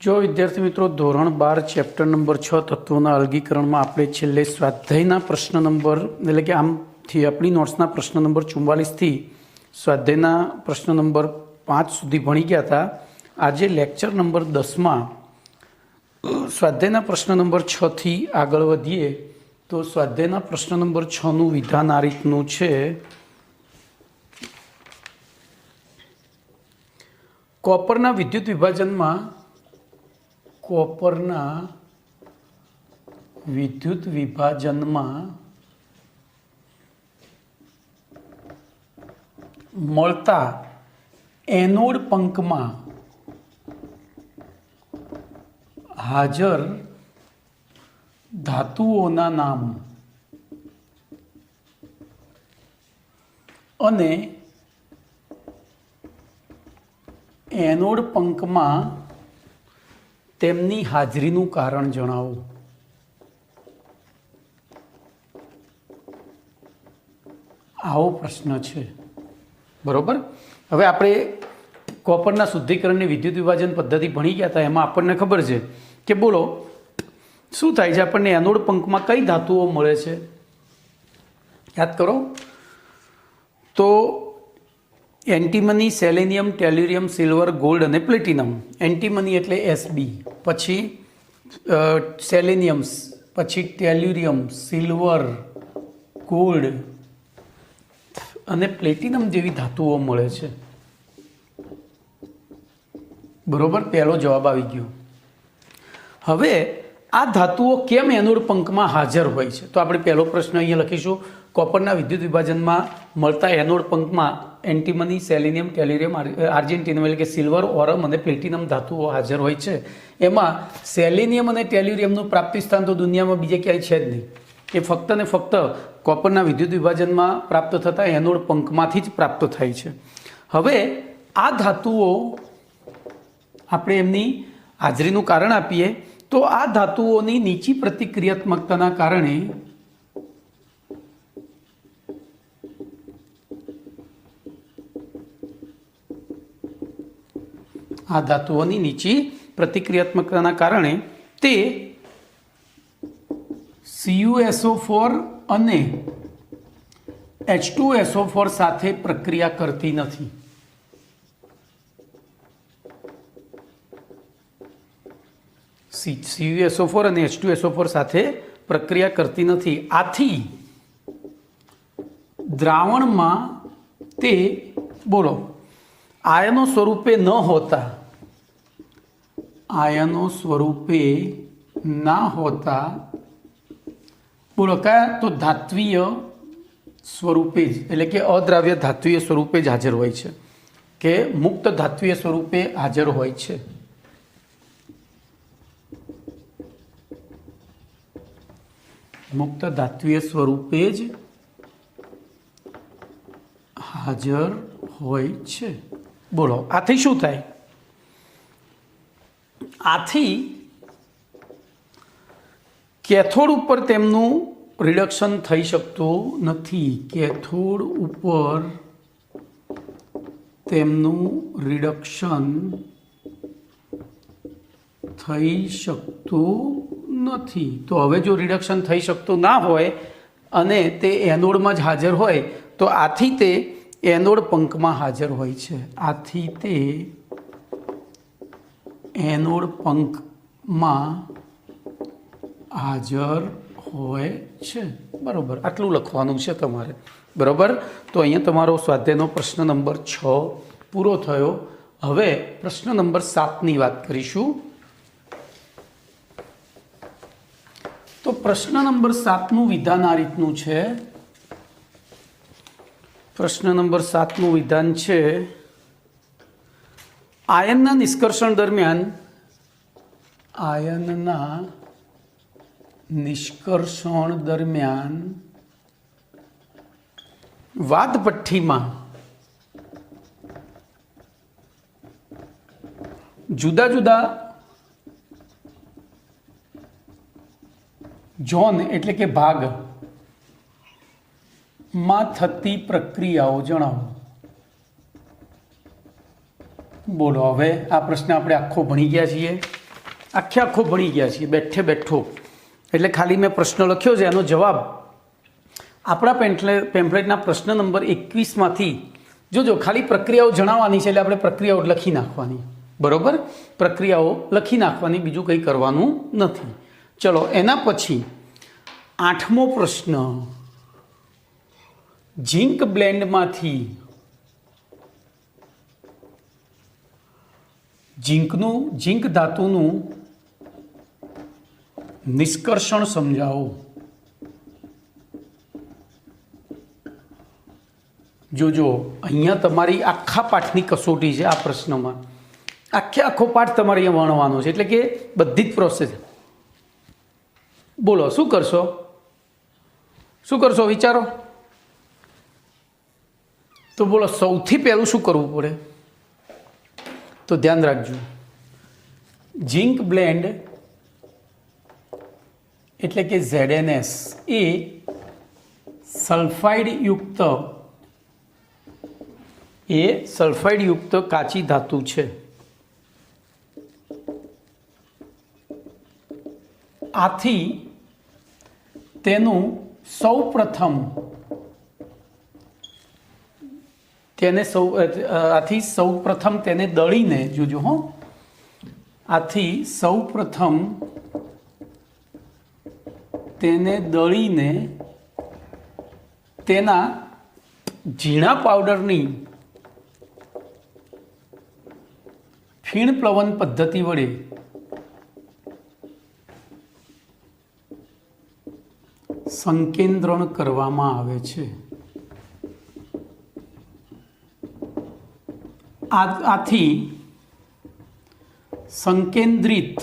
જો વિદ્યાર્થી મિત્રો ધોરણ 12 ચેપ્ટર નંબર 6 તત્વોના અલગીકરણમાં આપણે છેલ્લે સ્વાધ્યાયના પ્રશ્ન નંબર એટલે કે આમથી આપણી નોટ્સના પ્રશ્ન નંબર 44થી સ્વાધ્યાયના પ્રશ્ન નંબર 5 સુધી ભણી ગયા હતા. આજે લેક્ચર નંબર 10માં સ્વાધ્યાયના પ્રશ્ન નંબર 6 થી આગળ વધીએ તો સ્વાધ્યાયના પ્રશ્ન નંબર 6નું વિધાન આ રીતનું છે. કોપરના વિદ્યુત વિભાજનમાં મળતા એનોડ પંકમાં હાજર ધાતુઓના નામ અને એનોડ પંકમાં તેમની હાજરીનું કારણ જણાવો. આવો પ્રશ્ન છે. બરોબર. હવે આપણે કોપરના શુદ્ધિકરણની વિદ્યુત વિભાજન પદ્ધતિ ભણી ગયા હતા. એમાં આપણને ખબર છે કે બોલો શું થાય છે, આપણને એનોડ પંકમાં કઈ ધાતુઓ મળે છે યાદ કરો તો એન્ટીમની, સેલેનિયમ, ટેલ્યુરિયમ, સિલ્વર, ગોલ્ડ અને પ્લેટિનમ. એન્ટીમની એટલે SB, પછી સેલેનિયમ, પછી ટેલ્યુરિયમ, સિલ્વર, ગોલ્ડ અને પ્લેટિનમ જેવી ધાતુઓ મળે છે. બરોબર, પહેલો જવાબ આવી ગયો. હવે આ ધાતુઓ કેમ એનોડ પંકમાં હાજર હોય છે? તો આપણે પહેલો પ્રશ્ન અહીંયા લખીશું. કોપરના વિદ્યુત વિભાજનમાં મળતા એનોડ પંકમાં એન્ટીમની, સેલેનિયમ, ટેલ્યુરિયમ, આર્જેન્ટિનમ એટલે કે સિલ્વર, ઓરમ અને પ્લેટિનમ ધાતુઓ હાજર હોય છે. એમાં સેલેનિયમ અને ટેલ્યુરિયમનું પ્રાપ્તિ સ્થાન તો દુનિયામાં બીજે ક્યાંય છે જ નહીં. એ ફક્ત ને ફક્ત કોપરના વિદ્યુત વિભાજનમાં પ્રાપ્ત થતા એનોડ પંકમાંથી જ પ્રાપ્ત થાય છે. હવે આ ધાતુઓ આપણે એમની હાજરીનું કારણ આપીએ તો આ ધાતુઓની નીચી પ્રતિક્રિયાત્મકતાના કારણે તે CuSO4 અને H2SO4 સાથે પ્રક્રિયા કરતી નથી. CuSO4 અને H2SO4 સાથે પ્રક્રિયા કરતી નથી. આથી દ્રાવણમાં તે બોલો આયનો સ્વરૂપે ના હોતા બોલો કયા? તો ધાત્વીય સ્વરૂપે જ એટલે કે અદ્રાવ્ય ધાત્વીય સ્વરૂપે જ હાજર હોય છે, કે મુક્ત ધાત્વીય સ્વરૂપે હાજર હોય છે. મુક્ત ધાત્વીય સ્વરૂપે જ હાજર હોય છે. બોલો આથી શું થાય? આથી કેથોડ ઉપર તેમનું રિડક્શન થઈ શકતું નથી. કેથોડ ઉપર તેમનું રિડક્શન થઈ શકતું નથી. તો હવે જો રિડક્શન થઈ શકતું ના હોય અને તે એનોડમાં જ હાજર હોય તો આથી તે એનોડ પંકમાં હાજર હોય છે. આથી તે એનોડ પંકમાં હાજર હોય છે. બરોબર, આટલું લખવાનું છે તમારે. બરોબર, તો અહીંયા તમારો સ્વાધ્યાયનો પ્રશ્ન નંબર 6 પૂરો થયો. હવે પ્રશ્ન નંબર 7ની વાત કરીશું. તો પ્રશ્ન નંબર 7નું વિધાન આ રીતનું છે. પ્રશ્ન નંબર 7નું વિધાન છે: આયનના નિષ્કર્ષણ દરમિયાન વાદભઠ્ઠીમાં જુદા જુદા ઝોન એટલે કે ભાગ માં થતી પ્રક્રિયાઓ જણાવો. બોલો, હવે આ પ્રશ્ન આપણે આખો ભણી ગયા છીએ. આખો ભણી ગયા છીએ બેઠે બેઠો. એટલે ખાલી મેં પ્રશ્ન લખ્યો છે, એનો જવાબ આપણા પેમ્પલેટના પ્રશ્ન નંબર 21માંથી જોજો. ખાલી પ્રક્રિયાઓ જણાવવાની છે, એટલે આપણે પ્રક્રિયાઓ લખી નાખવાની. બરાબર, પ્રક્રિયાઓ લખી નાખવાની, બીજું કંઈ કરવાનું નથી. ચલો, એના પછી 8મો પ્રશ્ન, ઝીંક બ્લેન્ડમાંથી ઝીંક ધાતુનું નિષ્કર્ષણ સમજાવો. જોજો, અહીંયા તમારી આખા પાઠની કસોટી છે. આ પ્રશ્નમાં આખો પાઠ તમારે અહીંયા વણવાનો છે, એટલે કે બધી જ પ્રોસેસ. બોલો, શું કરશો? વિચારો. તો બોલો, સૌથી પહેલું શું કરવું પડે? તો ધ્યાન રાખજો, ઝીંક બ્લેન્ડ એટલે કે ZnS એ સલ્ફાઇડ યુક્ત કાચી ધાતુ છે. આથી તેનું સૌપ્રથમ તેને દળીને, જોજો હો, આથી સૌપ્રથમ તેને દળીને તેના ઝીણા પાવડરની ફીણ પ્લવન પદ્ધતિ વડે સંકેન્દ્રણ કરવામાં આવે છે. આથી સંકેન્દ્રિત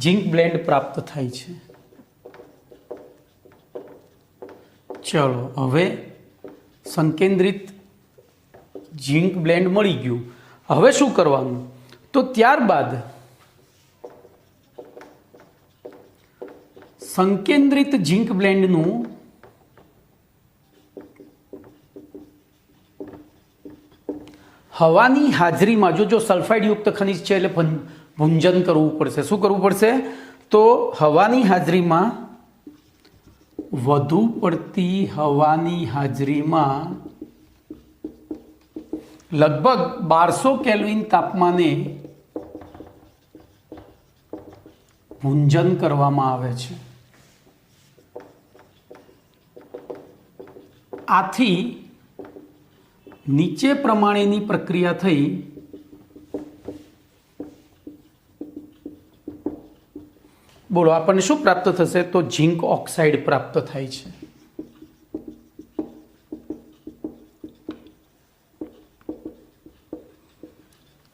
ઝીંક બ્લેન્ડ પ્રાપ્ત થાય છે. ચલો, હવે સંકેન્દ્રિત ઝીંક બ્લેન્ડ મળી ગયું. હવે શું કરવાનું? તો ત્યારબાદ સંકેન્દ્રિત ઝીંક બ્લેન્ડનું હવાની હાજરીમાં, જો સલ્ફાઇડ યુક્ત ખનિજ છે એટલે ભુંજન કરવું પડશે. શું કરવું પડશે? તો હવાની હાજરીમાં, વધુ પડતી હવાની હાજરીમાં લગભગ 1200 કેલ્વિન તાપમાને ભુંજન કરવામાં આવે છે. આથી નીચે પ્રમાણેની પ્રક્રિયા થઈ બોલો, આપણને શું પ્રાપ્ત થશે? તો ઝીંક ઓક્સાઇડ પ્રાપ્ત થાય છે.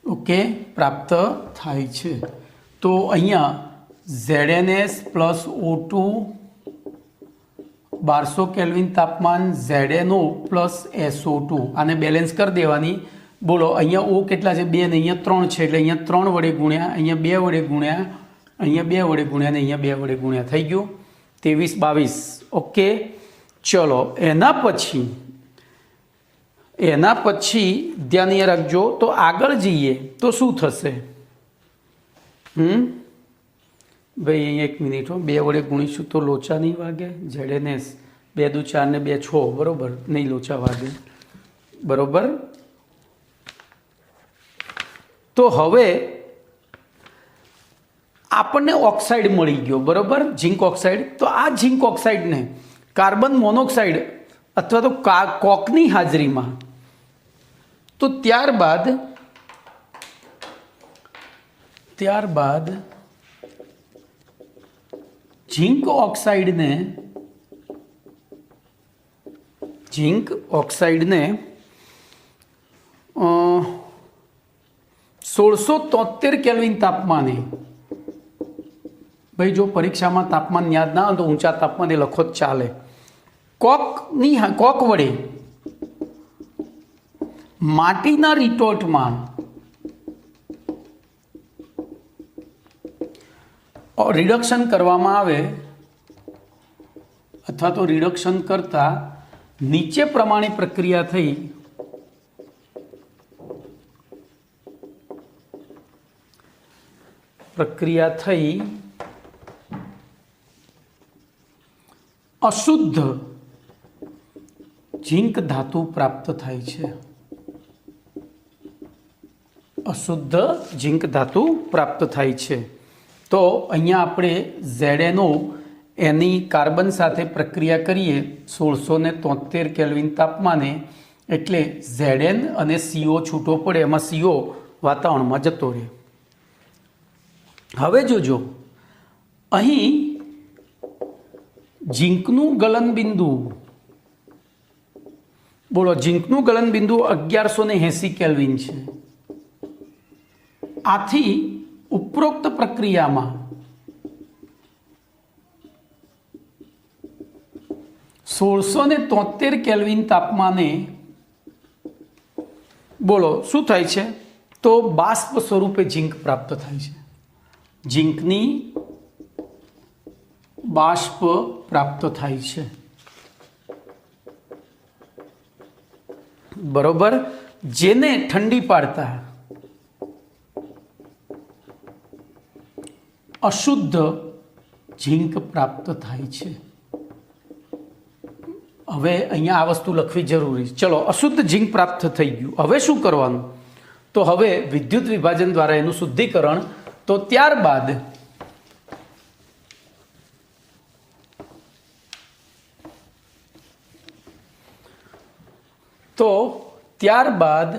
ઓકે, પ્રાપ્ત થાય છે. તો અહીંયા ZnS પ્લસ O2 1200 કેલ્વિન તાપમાન, ZnO પ્લસ SO2, આને બેલેન્સ કરી દેવાની. બોલો, અહીંયા O કેટલા છે? 2 ને અહીંયા 3 છે, એટલે અહીંયા 3 વડે ગુણ્યા, અહીંયા 2 વડે ગુણ્યા, અહીંયા 2 વડે ગુણ્યા, ને અહીંયા 2 વડે ગુણ્યા, થઈ ગયું 23 22. ઓકે, ચલો, એના પછી ધ્યાન રાખજો. તો આગળ જઈએ તો શું થશે? ભાઈ અહીંયા 1 મિનિટ, 2 વડે ગુણીશું તો લોચા નહીં વાગે. ZnS 2 દુ 4 ને 2 6, બરોબર, નહીં લોચા વાગે. બરોબર. તો હવે આપણને ઓક્સાઇડ મળી ગયો, બરોબર, ઝીંક ઓક્સાઇડ. તો આ ઝીંક ઓક્સાઇડને કાર્બન મોનોક્સાઇડ અથવા તો કોકની હાજરીમાં, તો ત્યારબાદ ઝીંક ઓક્સાઇડને 1673 કેલ્વિન તાપમાને, ભાઈ જો પરીક્ષામાં તાપમાન યાદ ના હોય તો ઊંચા તાપમાને લખો જ ચાલે. કોક વડે માટીના રિટોર્ટમાં રિડક્શન કરવામાં આવે, અથવા તો રિડક્શન કરતા નીચે પ્રમાણે પ્રક્રિયા થઈ પ્રક્રિયા થઈ અશુદ્ધ ઝીંક ધાતુ પ્રાપ્ત થાય છે. અશુદ્ધ ઝીંક ધાતુ પ્રાપ્ત થાય છે. તો અહીંયા આપણે ZnO એની કાર્બન સાથે પ્રક્રિયા કરીએ 1673 કેલ્વિન તાપમાને, એટલે Zn અને CO છૂટો પડે, એમાં CO વાતાવરણમાં જતો રહે. હવે જોજો, અહીં ઝીંકનું ગલનબિંદુ, બોલો, ઝીંકનું ગલનબિંદુ 1180 કેલ્વિન છે. આથી ઉપરોક્ત પ્રક્રિયામાં 1673 કેલ્વિન તાપમાને, બોલો શું થાય છે? તો બાષ્પ સ્વરૂપે ઝીંક પ્રાપ્ત થાય છે. ઝીંકની બાષ્પ પ્રાપ્ત થાય છે. બરોબર. જેને ઠંડી પાડતા અશુદ્ધ ઝીંક પ્રાપ્ત થાય છે. હવે અહીંયા આ વસ્તુ લખવી જરૂરી છે. ચલો, અશુદ્ધ ઝીંક પ્રાપ્ત થઈ ગયું. હવે શું કરવાનું? તો હવે વિદ્યુત વિભાજન દ્વારા એનું શુદ્ધિકરણ. તો ત્યારબાદ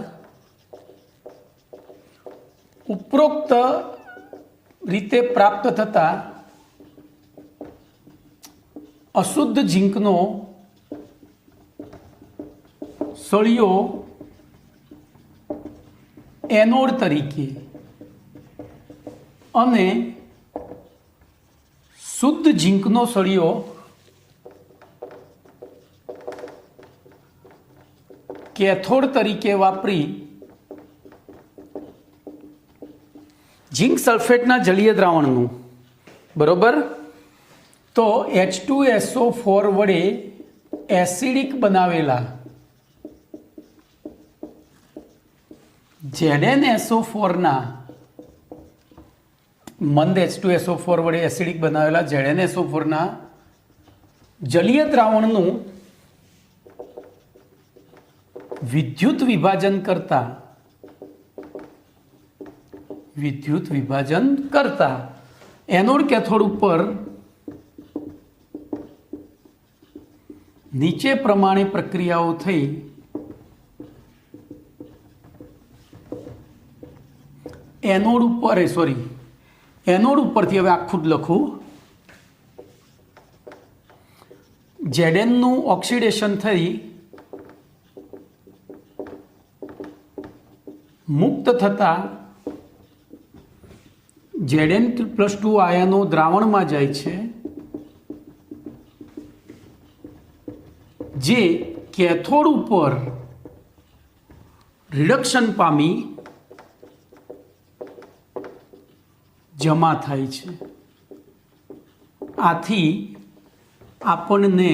ઉપરોક્ત રીતે પ્રાપ્ત થતા અશુદ્ધ ઝીંકનો સળિયો એનોડ તરીકે અને શુદ્ધ ઝીંકનો સળિયો કેથોડ તરીકે વાપરી ઝીંક સલ્ફેટના જલીય દ્રાવણનું, બરોબર, તો H2SO4 વડે એસિડિક બનાવેલા ZnSO4ના મંદ H2SO4 વડે એસિડિક બનાવેલા ZnSO4ના જલીય દ્રાવણનું વિદ્યુત વિભાજન કરતા એનોડ કેથોડ ઉપર નીચે પ્રમાણે પ્રક્રિયાઓ થઈ એનોડ ઉપરથી, હવે આખું જ લખું, Zn નું ઓક્સિડેશન થઈ મુક્ત થતા Zn+2 આયનો દ્રાવણમાં જાય છે, જે કેથોડ ઉપર રિડક્શન પામી જમા થાય છે. આથી આપણને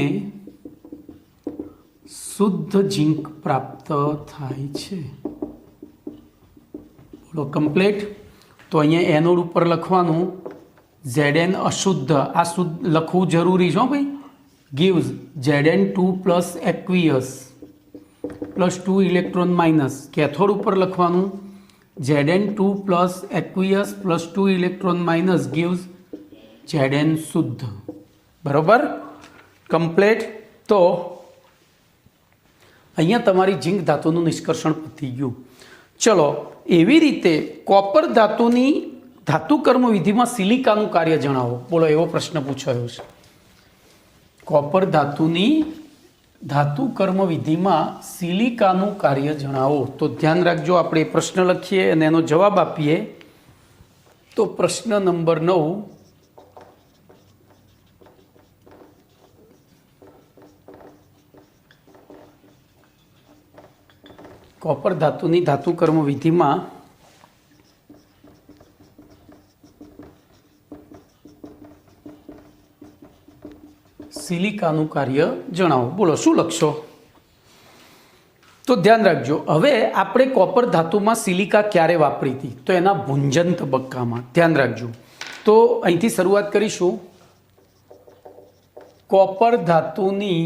શુદ્ધ ઝીંક પ્રાપ્ત થાય છે. બોલો, કમ્પ્લીટ. તો અહીંયા એનોડ ઉપર લખવાનું Zn અશુદ્ધ, આ શુદ્ધ લખવું જરૂરી છે ભાઈ. gives Zn2 plus aqueous plus 2 electron minus. Cathode ઉપર લખવાનું Zn2 plus aqueous plus 2 electron minus gives Zn શુદ્ધ. બરોબર, કમ્પ્લીટ. તો અહીંયા તમારી ઝીંક ધાતુનું નિષ્કર્ષણ પતી ગયું. ચલો, એવી રીતે કોપર ધાતુની ધાતુકર્મ વિધિમાં સિલિકાનું કાર્ય જણાવો. બોલો, એવો પ્રશ્ન પૂછાયો છે. કોપર ધાતુની ધાતુકર્મ વિધિમાં સિલિકાનું કાર્ય જણાવો. તો ધ્યાન રાખજો, આપણે પ્રશ્ન લખીએ અને એનો જવાબ આપીએ. તો પ્રશ્ન નંબર 9, કોપર ધાતુની ધાતુકર્મ વિધિમાં સિલિકાનું કાર્ય જણાવો. બોલો, શું લખશો? તો ધ્યાન રાખજો, હવે આપણે કોપર ધાતુમાં સિલિકા ક્યારે વાપરી હતી? તો એના ભુંજન તબક્કામાં. ધ્યાન રાખજો. તો અહીંથી શરૂઆત કરીશું. કોપર ધાતુની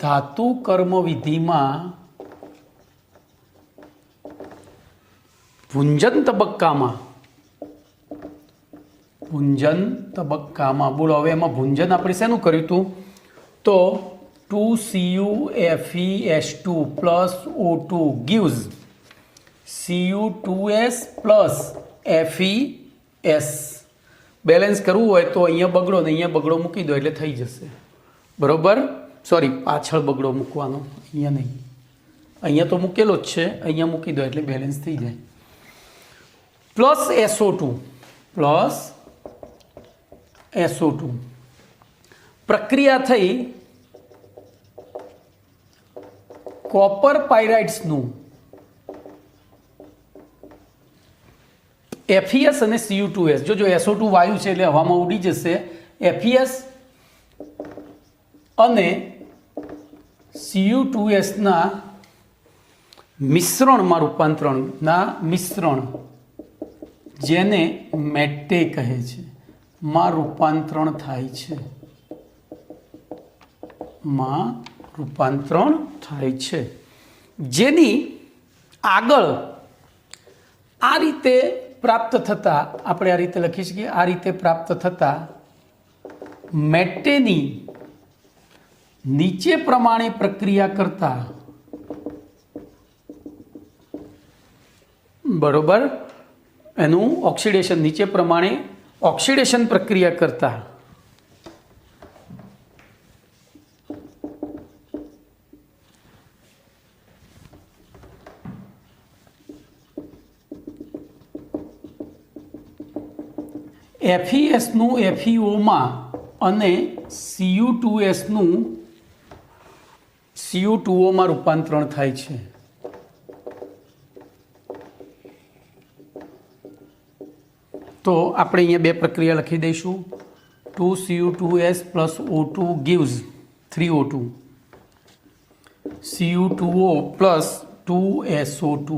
ધાતુ કર્મ વિધિમાં ભુંજન તબક્કામાં બોલો. હવે એમાં ભુંજન આપણે શેનું કર્યું હતું? તો 2CuFeS2 plus O2 gives Cu2S plus FeS. Balance કરવું હોય તો અહીંયા બગડો ને અહીંયા બગડો મૂકી દો એટલે થઈ જશે. બરોબર? સોરી, પાછળ બગડો મૂકવાનો, અહીંયા નહીં. અહીંયા તો મૂકેલો જ છે, અહીંયા મૂકી દો એટલે બેલેન્સ થઈ જાય. પ્લસ SO2 પ્રક્રિયા થઈ કોપર પાયરાઇડ્સનું FeS અને Cu2S. જો SO2 વાયુ છે એટલે હવામાં ઉડી જશે. FeS અને Cu2S ના મિશ્રણ જેને મેટે કહે છે, માં રૂપાંતરણ થાય છે. જેની આગળ આ રીતે પ્રાપ્ત થતા, આપણે આ રીતે લખી શકીએ, આ રીતે પ્રાપ્ત થતા મેટેની નીચે પ્રમાણે પ્રક્રિયા કરતા, બરોબર, એનું ઓક્સિડેશન નીચે પ્રમાણે ઓક્સિડેશન પ્રક્રિયા કરતા FeS નું FeOમાં અને Cu2S નું Cu2O માં રૂપાંતરણ થાય છે. તો આપણે અહીંયા બે પ્રક્રિયા લખી દઈશું. 2Cu2S plus O2 gives 3O2, Cu2O plus 2SO2.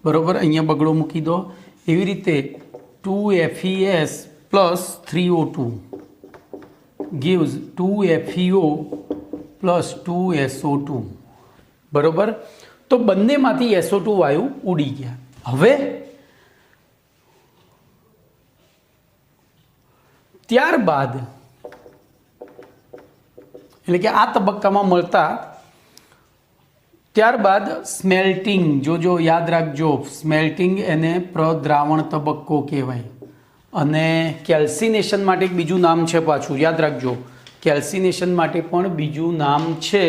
બરોબર, અહીંયા બગડો મૂકી દો. એવી રીતે 2FeS plus 3O2 gives 2FeO plus 2SO2. બરોબર, તો બંનેમાંથી SO2 વાયુ ઉડી ગયા. હવે ત્યારબાદ એટલે કે આ તબક્કામાં મળતા ત્યારબાદ સ્મેલ્ટિંગ. જો યાદ રાખજો, સ્મેલ્ટિંગ એને પ્રદ્રાવણ તબક્કો કહેવાય. અને કેલ્સિનેશન માટે એક બીજું નામ છે, પાછું યાદ રાખજો, કેલ્સિનેશન માટે પણ બીજું નામ છે.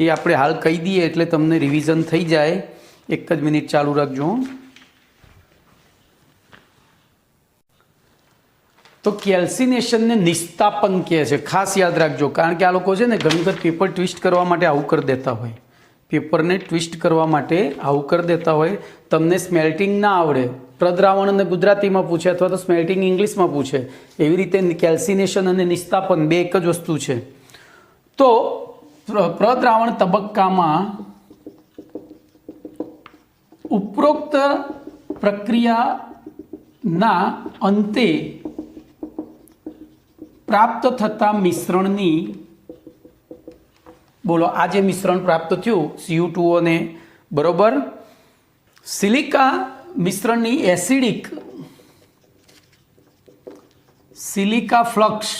એ આપણે હાલ કહી દઈએ એટલે તમને રિવિઝન થઈ જાય. એક જ મિનિટ ચાલુ રાખજો. તો કેલ્સિનેશનને નિસ્તાપન કહે છે, ખાસ યાદ રાખજો. કારણ કે આ લોકો છે ને ઘણી વખત પેપર ટ્વિસ્ટ કરવા માટે આવું કરી દેતા હોય. પેપરને ટ્વિસ્ટ કરવા માટે આવું કરી દેતા હોય. તમને સ્મેલ્ટિંગ ના આવડે, પ્રદ્રાવણને ગુજરાતીમાં પૂછે અથવા તો સ્મેલ્ટિંગ ઇંગ્લિશમાં પૂછે. એવી રીતે કેલ્સિનેશન અને નિસ્તાપન બે એક જ વસ્તુ છે. તો પ્રદ્રાવણ તબક્કામાં ઉપરોક્ત પ્રક્રિયાના અંતે પ્રાપ્ત થતા મિશ્રણની, બોલો, આ જે મિશ્રણ પ્રાપ્ત થયું Cu2O ને, બરોબર, સિલિકા મિશ્રણની એસિડિક સિલિકા ફ્લક્સ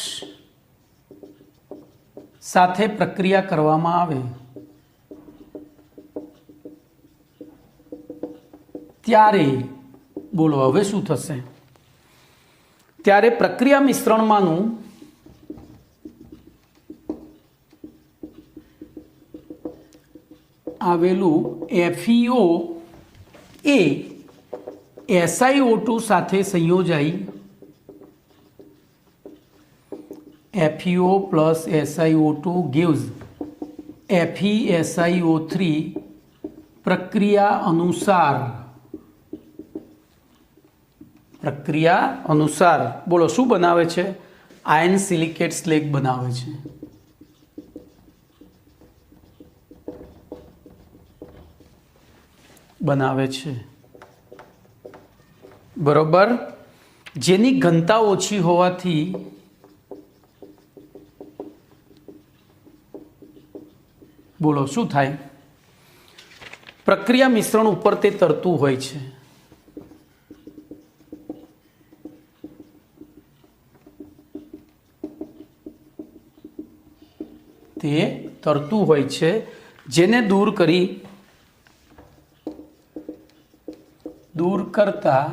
સાથે પ્રક્રિયા કરવામાં આવે ત્યારે, બોલો હવે શું થશે? ત્યારે પ્રક્રિયા મિશ્રણમાંનું આવેલું FeO એ SiO2 સાથે સંયોજાઈ FeO plus SiO2 gives FeSiO3 પ્રક્રિયા અનુસાર બોલો શું બનાવે છે? આયર્ન સિલિકેટ સ્લેગ બનાવે છે. બનાવે છે, બરોબર, જેની ઘનતા ઓછી હોવાથી બોલો શું થાય? પ્રક્રિયા મિશ્રણ ઉપર તે તરતું હોય છે. તે તરતું હોય છે, જેને દૂર કરતા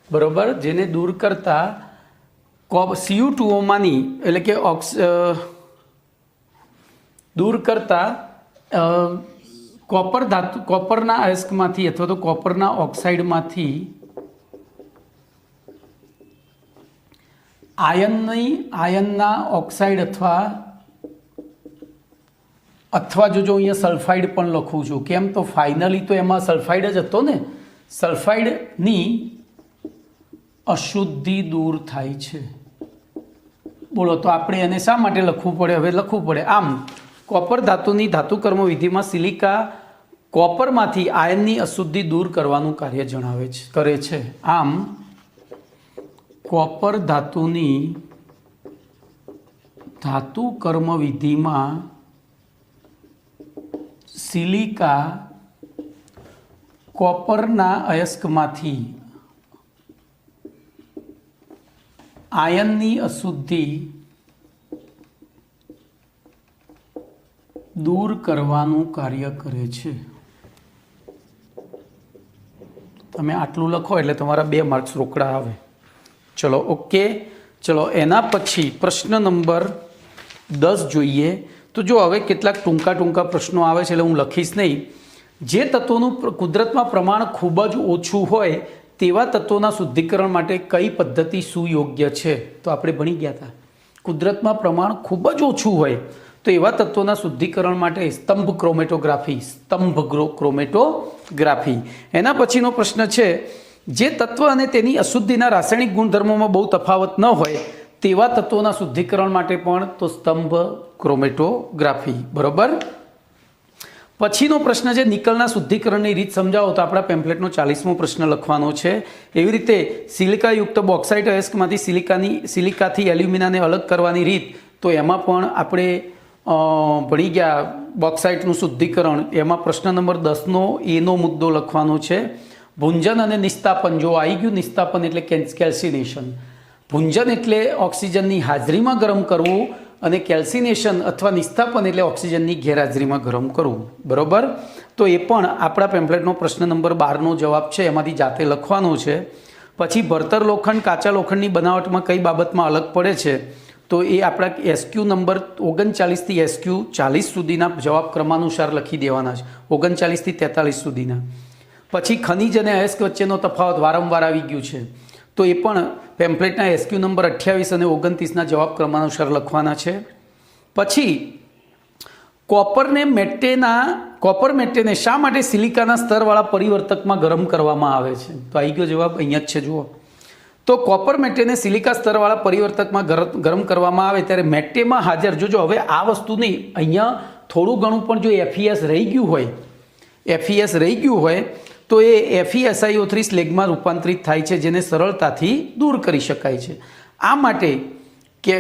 બરોબર, જેને દૂર કરતા CO2ઓમાંની એટલે કે દૂર કરતા કોપરના અયસ્કમાંથી અથવા તો કોપરના ઓક્સાઇડમાંથી આયનના ઓક્સાઇડ અથવા જો અહીંયા સલ્ફાઇડ પણ લખું છું. કેમ? તો ફાઇનલી તો એમાં સલ્ફાઇડ જ હતો ને. સલ્ફાઇડની અશુદ્ધિ દૂર થાય છે. બોલો, તો આપણે એને શા માટે લખવું પડે? હવે લખવું પડે. આમ કોપર ધાતુની ધાતુકર્મ વિધિમાં સિલિકા કોપરમાંથી આયનની અશુદ્ધિ દૂર કરવાનું કાર્ય કરે છે. આમ કોપર ધાતુની ધાતુકર્મ વિધિમાં સિલિકા કોપરના અયસ્કમાંથી આયનની અશુદ્ધિ દૂર કરવાનું કાર્ય કરે છે. તમે આટલું લખો એટલે તમારા 2 માર્ક્સ રોકડા આવે. ચલો, ઓકે. ચલો, એના પછી પ્રશ્ન નંબર 10 જોઈએ. તો જો હવે કેટલાક ટૂંકા પ્રશ્નો આવે છે એટલે હું લખીશ નહીં. જે તત્વોનું કુદરતમાં પ્રમાણ ખૂબ જ ઓછું હોય તેવા તત્વોના શુદ્ધિકરણ માટે કઈ પદ્ધતિ સુયોગ્ય છે? તો આપણે ભણી ગયા હતા. કુદરતમાં પ્રમાણ ખૂબ જ ઓછું હોય તો એવા તત્વોના શુદ્ધિકરણ માટે સ્તંભ ક્રોમેટોગ્રાફી. એના પછીનો પ્રશ્ન છે, જે તત્વ અને તેની અશુદ્ધિના રાસાયણિક ગુણધર્મોમાં બહુ તફાવત ન હોય તેવા તત્વોના શુદ્ધિકરણ માટે પણ તો સ્તંભ ક્રોમેટોગ્રાફી, બરોબર. પછીનો પ્રશ્ન છે, નિકલના શુદ્ધિકરણની રીત સમજાવો. તો આપણા પેમ્પલેટનો 40મો પ્રશ્ન લખવાનો છે. એવી રીતે સિલિકાયુક્ત બોક્સાઇટ અયસ્કમાંથી સિલિકાથી એલ્યુમિનાને અલગ કરવાની રીત, તો એમાં પણ આપણે ભણી ગયા બોક્સાઇટનું શુદ્ધિકરણ. એમાં પ્રશ્ન નંબર 10નો એનો મુદ્દો લખવાનો છે. ભુંજન અને નિસ્તાપન, જો આવી ગયું. નિસ્તાપન એટલે કેલ્સિનેશન. ભુંજન એટલે ઓક્સિજનની હાજરીમાં ગરમ કરવું અને કેલ્સિનેશન અથવા નિસ્તાપન એટલે ઓક્સિજનની ગેરહાજરીમાં ગરમ કરવું, બરોબર. તો એ પણ આપણા પેમ્પલેટનો પ્રશ્ન નંબર 12નો જવાબ છે, એમાંથી જાતે લખવાનો છે. પછી ભરતર લોખંડ કાચા લોખંડની બનાવટમાં કઈ બાબતમાં અલગ પડે છે? તો એ આપણા SQ નંબર 39 થી SQ 40 સુધીના જવાબ ક્રમાનુસાર લખી દેવાના છે, 39 થી 43 સુધીના. પછી ખનિજ અને અયસ્ક વચ્ચેનો તફાવત વારંવાર આવી ગયું છે, તો એ પણ પેમ્પલેટના SQ નંબર 28 અને 29ના જવાબ ક્રમાનુસાર લખવાના છે. પછી કોપર મેટેને શા માટે સિલિકાના સ્તરવાળા પરિવર્તકમાં ગરમ કરવામાં આવે છે? તો આવી ગયો જવાબ, અહીંયા જ છે, જુઓ. તો કોપર મેટેને સિલિકા સ્તરવાળા પરિવર્તકમાં ગરમ કરવામાં આવે ત્યારે મેટેમાં હાજર, જોજો હવે આ વસ્તુ નહીં, અહીંયા થોડું ઘણું પણ જો FeS રહી ગયું હોય તો એ FeSiO3 સ્લેગમાં રૂપાંતરિત થાય છે, જેને સરળતાથી દૂર કરી શકાય છે. આ માટે કે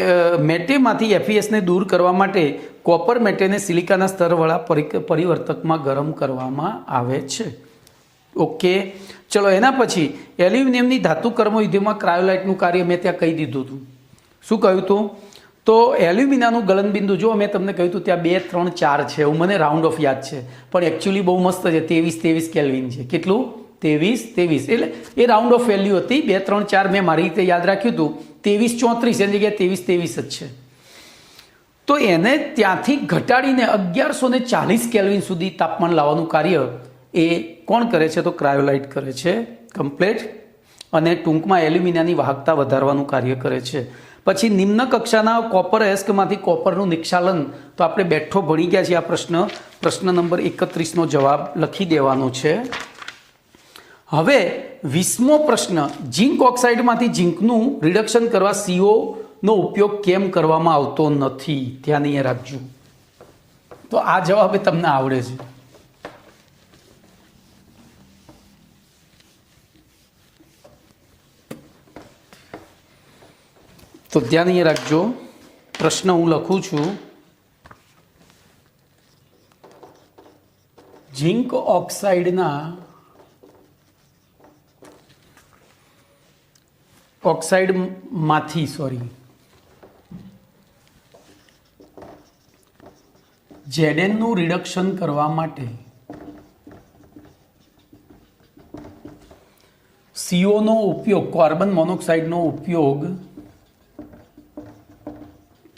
મેટેમાંથી FeSને દૂર કરવા માટે કોપર મેટેને સિલિકાના સ્તરવાળા પરિવર્તકમાં ગરમ કરવામાં આવે છે. ઓકે. ચલો, એના પછી એલ્યુમિનિયમની ધાતુ કર્મવિધિમાં ક્રાયોલાઇટનું કાર્ય મેં ત્યાં કહી દીધું હતું. શું કહ્યું હતું? તો એલ્યુમિનાનું ગલનબિંદુ, જો મેં તમને કહ્યું હતું ત્યાં 2, 3, 4 છે, એવું મને રાઉન્ડ ઓફ યાદ છે, પણ એકચ્યુઅલી બહુ મસ્ત છે, 23 કેલ્વિન છે. કેટલું? 23. એટલે એ રાઉન્ડ ઓફ વેલ્યુ હતી. 2, 3, 4 મેં મારી રીતે યાદ રાખ્યું હતું. 23, 34 એની જગ્યાએ 23 જ છે. તો એને ત્યાંથી ઘટાડીને 1140 કેલ્વિન સુધી તાપમાન લાવવાનું કાર્ય એ કોણ કરે છે? તો ક્રાયોલાઇટ કરે છે, કમ્પ્લેટ. અને ટૂંકમાં એલ્યુમિનાની વાહકતા વધારવાનું કાર્ય કરે છે. પછી નિમ્ન કક્ષાના કોપર અયસ્કમાંથી કોપરનું નિક્ષાલન, તો આપણે બેઠો ભણી ગયા છીએ. આ પ્રશ્ન નંબર 31નો જવાબ લખી દેવાનો છે. હવે 20મો પ્રશ્ન, ઝિંક ઓક્સાઇડમાંથી ઝિંકનું રિડક્શન કરવા CO ઉપયોગ કેમ કરવામાં આવતો નથી? ધ્યાન અહીંયા રાખજો. તો આ જવાબ તમને આવડે છે. તો ધ્યાન અહીંયા રાખજો, પ્રશ્ન હું લખું છું, ઝીંક ઓક્સાઇડમાંથી Zn નું રિડક્શન કરવા માટે CO નો ઉપયોગ, કાર્બન મોનોક્સાઇડનો ઉપયોગ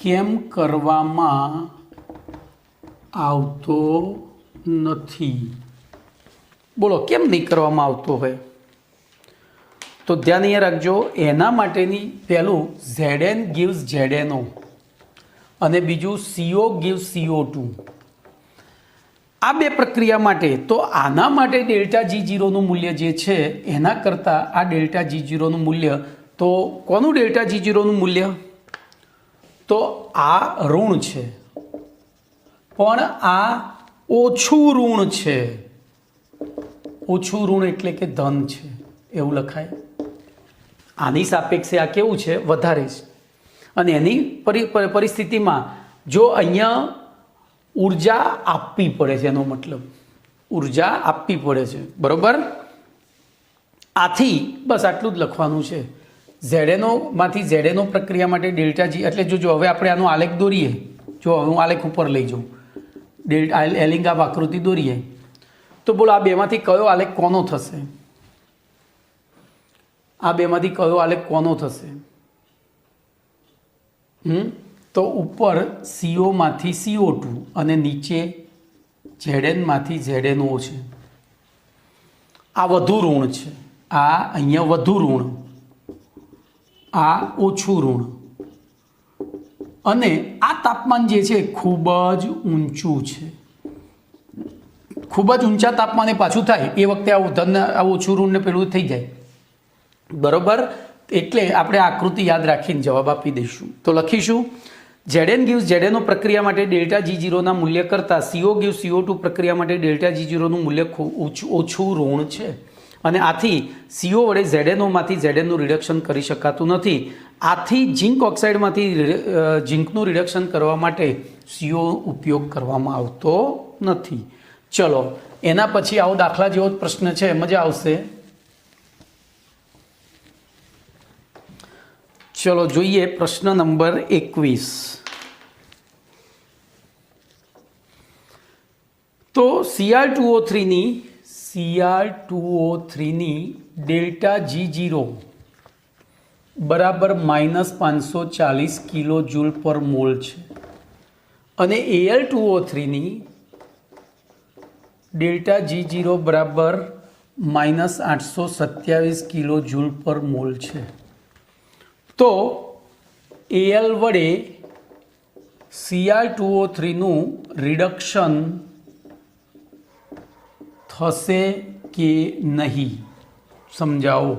કેમ કરવામાં આવતો નથી? બોલો, કેમ નહીં કરવામાં આવતો હોય? તો ધ્યાન અહીંયા રાખજો, એના માટેની પહેલું Zn gives ZnO અને બીજું CO gives CO2. આ બે પ્રક્રિયા માટે તો આના માટે ડેલ્ટા G0 નું મૂલ્ય જે છે એના કરતાં આ ડેલ્ટા G0 નું મૂલ્ય, તો કોનું ડેલ્ટા G0 નું મૂલ્ય? તો આ ઋણ છે, પણ આ ઓછું ઋણ છે. ઓછું ઋણ એટલે કે ધન છે એવું લખાય. આની સાપેક્ષે આ કેવું છે? વધારે છે. અને એની પરિસ્થિતિમાં જો અહીંયા ઉર્જા આપવી પડે છે, એનો મતલબ ઉર્જા આપવી પડે છે, બરોબર? આથી બસ આટલું જ લખવાનું છે. ઝેડેનોમાંથી ઝેડેનો પ્રક્રિયા માટે ડેલ્ટા જી, એટલે જો હવે આપણે આનો આલેખ દોરીએ, જો હું આલેખ ઉપર લઈ જાઉં, એલિંગાબ આકૃતિ દોરીએ, તો બોલો આ બેમાંથી કયો આલેખ કોનો થશે? આ બેમાંથી કયો આલેખ કોનો થશે? તો ઉપર CO માંથી CO2 અને નીચે Zn માંથી ZnO છે. આ વધુ ઋણ છે, આ અહીંયા વધુ ઋણ, આ ઓછું ઋણ. અને આ તાપમાન જે છે ખૂબ જ ઊંચું છે. ખૂબ જ ઊંચા તાપમાને પાછું થાય એ વખતે આવું ધન, આવું ઓછું ઋણને પેલું થઈ જાય, બરોબર? એટલે આપણે આકૃતિ યાદ રાખીને જવાબ આપી દઈશું. તો લખીશું Zn gives ZnO પ્રક્રિયા માટે ડેલ્ટા G0 ના મૂલ્ય કરતાં CO gives CO2 પ્રક્રિયા માટે ડેલ્ટા G0 નું મૂલ્ય ઓછું ઋણ છે. અને આથી CO વડે ZnO માંથી Zn નું રિડક્શન કરી શકાતું નથી. આથી ઝીંક ઓક્સાઇડમાંથી ઝીંકનું રિડક્શન કરવા માટે CO ઉપયોગ કરવામાં આવતો નથી. ચલો, એના પછી આવો દાખલા જેવો પ્રશ્ન છે, મજા આવશે. ચલો જોઈએ પ્રશ્ન નંબર 21. તો Cr2O3 ની ડેલ્ટા G0 બરાબર -540 કિલો જૂલ પર મોલ છે અને Al2O3 ની ડેલ્ટા G0 બરાબર -827 કિલો જૂલ પર મોલ છે. તો Al વડે Cr2O3 નું રિડક્શન થશે કે નહીં? સમજાવો,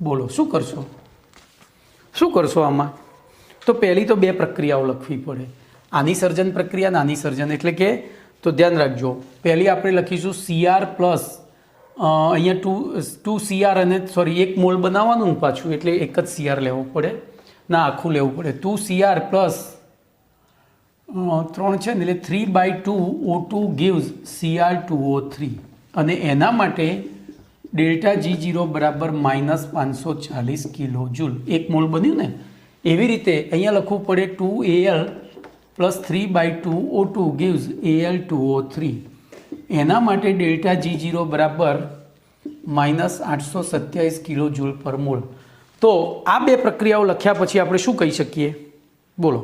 બોલો શું કરશો આમાં? તો પહેલી તો બે પ્રક્રિયાઓ લખવી પડે, આની સર્જન પ્રક્રિયા અને આની સર્જન. એટલે કે તો ધ્યાન રાખજો, પહેલી આપણે લખીશું Cr પ્લસ અહીંયા 2 Cr અને એક મોલ બનાવવાનું પાછું, એટલે એક જ Cr લેવો પડે, ના આખું લેવું પડે. 2 Cr પ્લસ 3 છે ને, એટલે 3/2 O2 gives Cr2O3. અને એના માટે ડેલ્ટા G0 બરાબર -540 કિલો જૂલ, એક મોલ બન્યું ને. એવી રીતે અહીંયા લખવું પડે 2Al plus 3/2 O2 gives Al2O3. એના માટે ડેલ્ટા G0 બરાબર -827 કિલો જૂલ પર મોલ. તો આ બે પ્રક્રિયાઓ લખ્યા પછી આપણે શું કહી શકીએ? બોલો,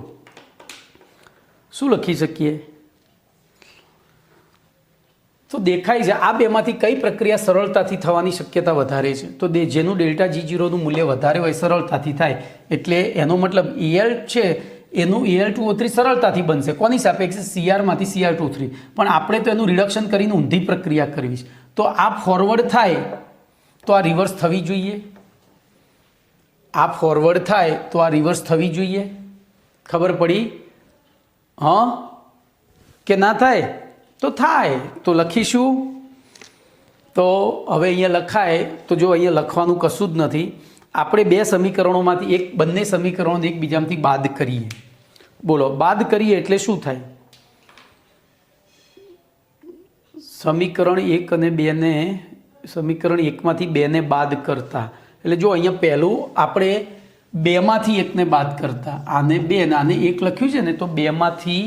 શું લખી શકીએ? તો દેખાય છે આ બેમાંથી કઈ પ્રક્રિયા સરળતાથી થવાની શક્યતા વધારે છે? તો જેનું ડેલ્ટા G0 નું મૂલ્ય વધારે હોય, સરળતાથી થાય, એટલે એનો મતલબ Al છે એનું Al2O3 સરળતાથી બનશે. કોની સાપેક્ષે? Cr માંથી Cr2O3. પણ આપણે તો એનું રિડક્શન કરીને ઊંધી પ્રક્રિયા કરવી છે. તો આ ફોરવર્ડ થાય તો આ રિવર્સ થવી જોઈએ, આ ફોરવર્ડ થાય તો આ રિવર્સ થવી જોઈએ. ખબર પડી? હા કે ના થાય? તો થાય. તો લખીશું. તો હવે અહીંયા લખાય, તો જો અહીંયા લખવાનું કશું જ નથી. આપણે બે સમીકરણોમાંથી બંને સમીકરણોને એકબીજામાંથી બાદ કરીએ. બોલો, બાદ કરીએ એટલે શું થાય? સમીકરણ 1 અને 2 ને સમીકરણ 1 માંથી 2 ને બાદ કરતા, એટલે જો અહીંયા પહેલું આપણે 2 માંથી 1 ને બાદ કરતા, આને 2 ને આને 1 લખ્યું છે ને, તો 2 માંથી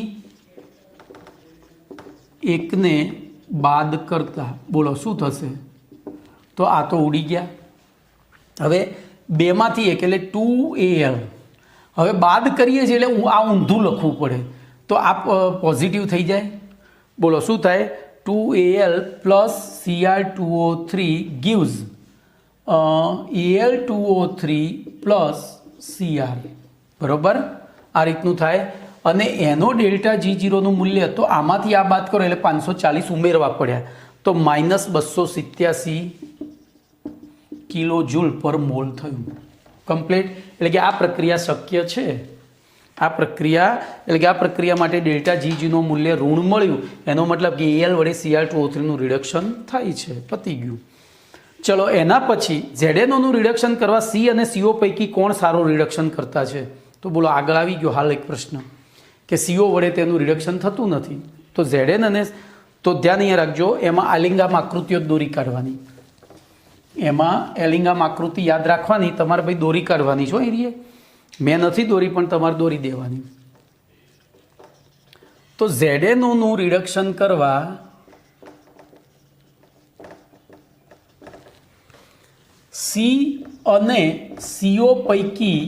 1 ને બાદ કરતા બોલો શું થશે? તો આ તો ઉડી ગયા. હવે 2 માંથી 1 એટલે 2al. હવે બાદ કરીએ છીએ એટલે આ ઊંધું લખવું પડે, તો આ પોઝિટિવ થઈ જાય. બોલો શું થાય? 2al plus Cr2O3 gives Al2O3 plus Cr. બરોબર, આ રીતનું થાય. અને એનો ડેલ્ટા G0નું મૂલ્ય, તો આમાંથી આ બાદ કરો એટલે 540 ઉમેરવા પડ્યા, તો -287 કિલો જૂલ પર મોલ થયું. કમ્પ્લીટ. એટલે કે આ પ્રક્રિયા શક્ય છે. આ પ્રક્રિયા માટે ડેલ્ટા Gનું મૂલ્ય ઋણ મળ્યું, એનો મતલબ કે Al વડે Cr2O3નું રિડક્શન થાય છે. પતી ગયું. ચલો, એના પછી ZNOનું રિડક્શન કરવા C અને CO પૈકી કોણ સારું રિડક્શન કરતા છે? તો બોલો, આગળ આવી ગયો હાલ એક પ્રશ્ન કે CO વડે તેનું રિડક્શન થતું નથી, તો ZN અને તો ધ્યાન અહીંયા રાખજો, એમાં આલિંગામ આકૃતિઓ દોરી કાઢવાની. એમાં એલિંગામ આકૃતિ યાદ રાખવાની, તમારે ભાઈ દોરી કાઢવાની છો. એરિયે મેં નથી દોરી, પણ તમારે દોરી દેવાની. તો ZNOનું રિડક્શન કરવા C અને CO પૈકી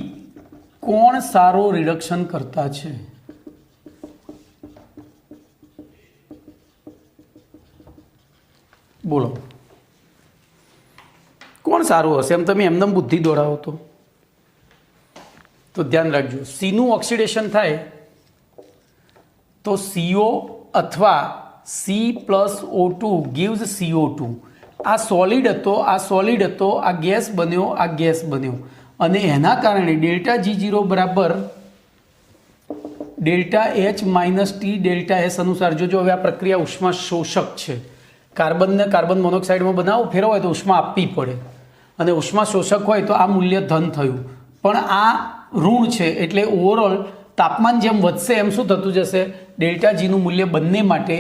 કોણ સારો રિડક્શન કરતા છે? બોલો, કોણ સારું હશે? એમ તમે એમને બુદ્ધિ દોડાવો તો ધ્યાન રાખજો, સીનું ઓક્સિડેશન થાય તો CO અથવા C+O2 gives CO2. આ સોલિડ હતો, આ ગેસ બન્યો, અને એના કારણે ડેલ્ટા G0 બરાબર delta H minus T delta S અનુસાર. જોજો, હવે આ પ્રક્રિયા ઉષ્મા શોષક છે. કાર્બનને કાર્બન મોનોક્સાઇડમાં બનાવો ફેરવો હોય તો ઉષ્મા આપવી પડે, અને ઉષ્મા શોષક હોય તો આ મૂલ્ય ધન થયું. પણ આ ઋણ છે, એટલે ઓવરઓલ તાપમાન જેમ વધશે એમ શું થતું જશે? ડેલ્ટા Gનું મૂલ્ય બંને માટે,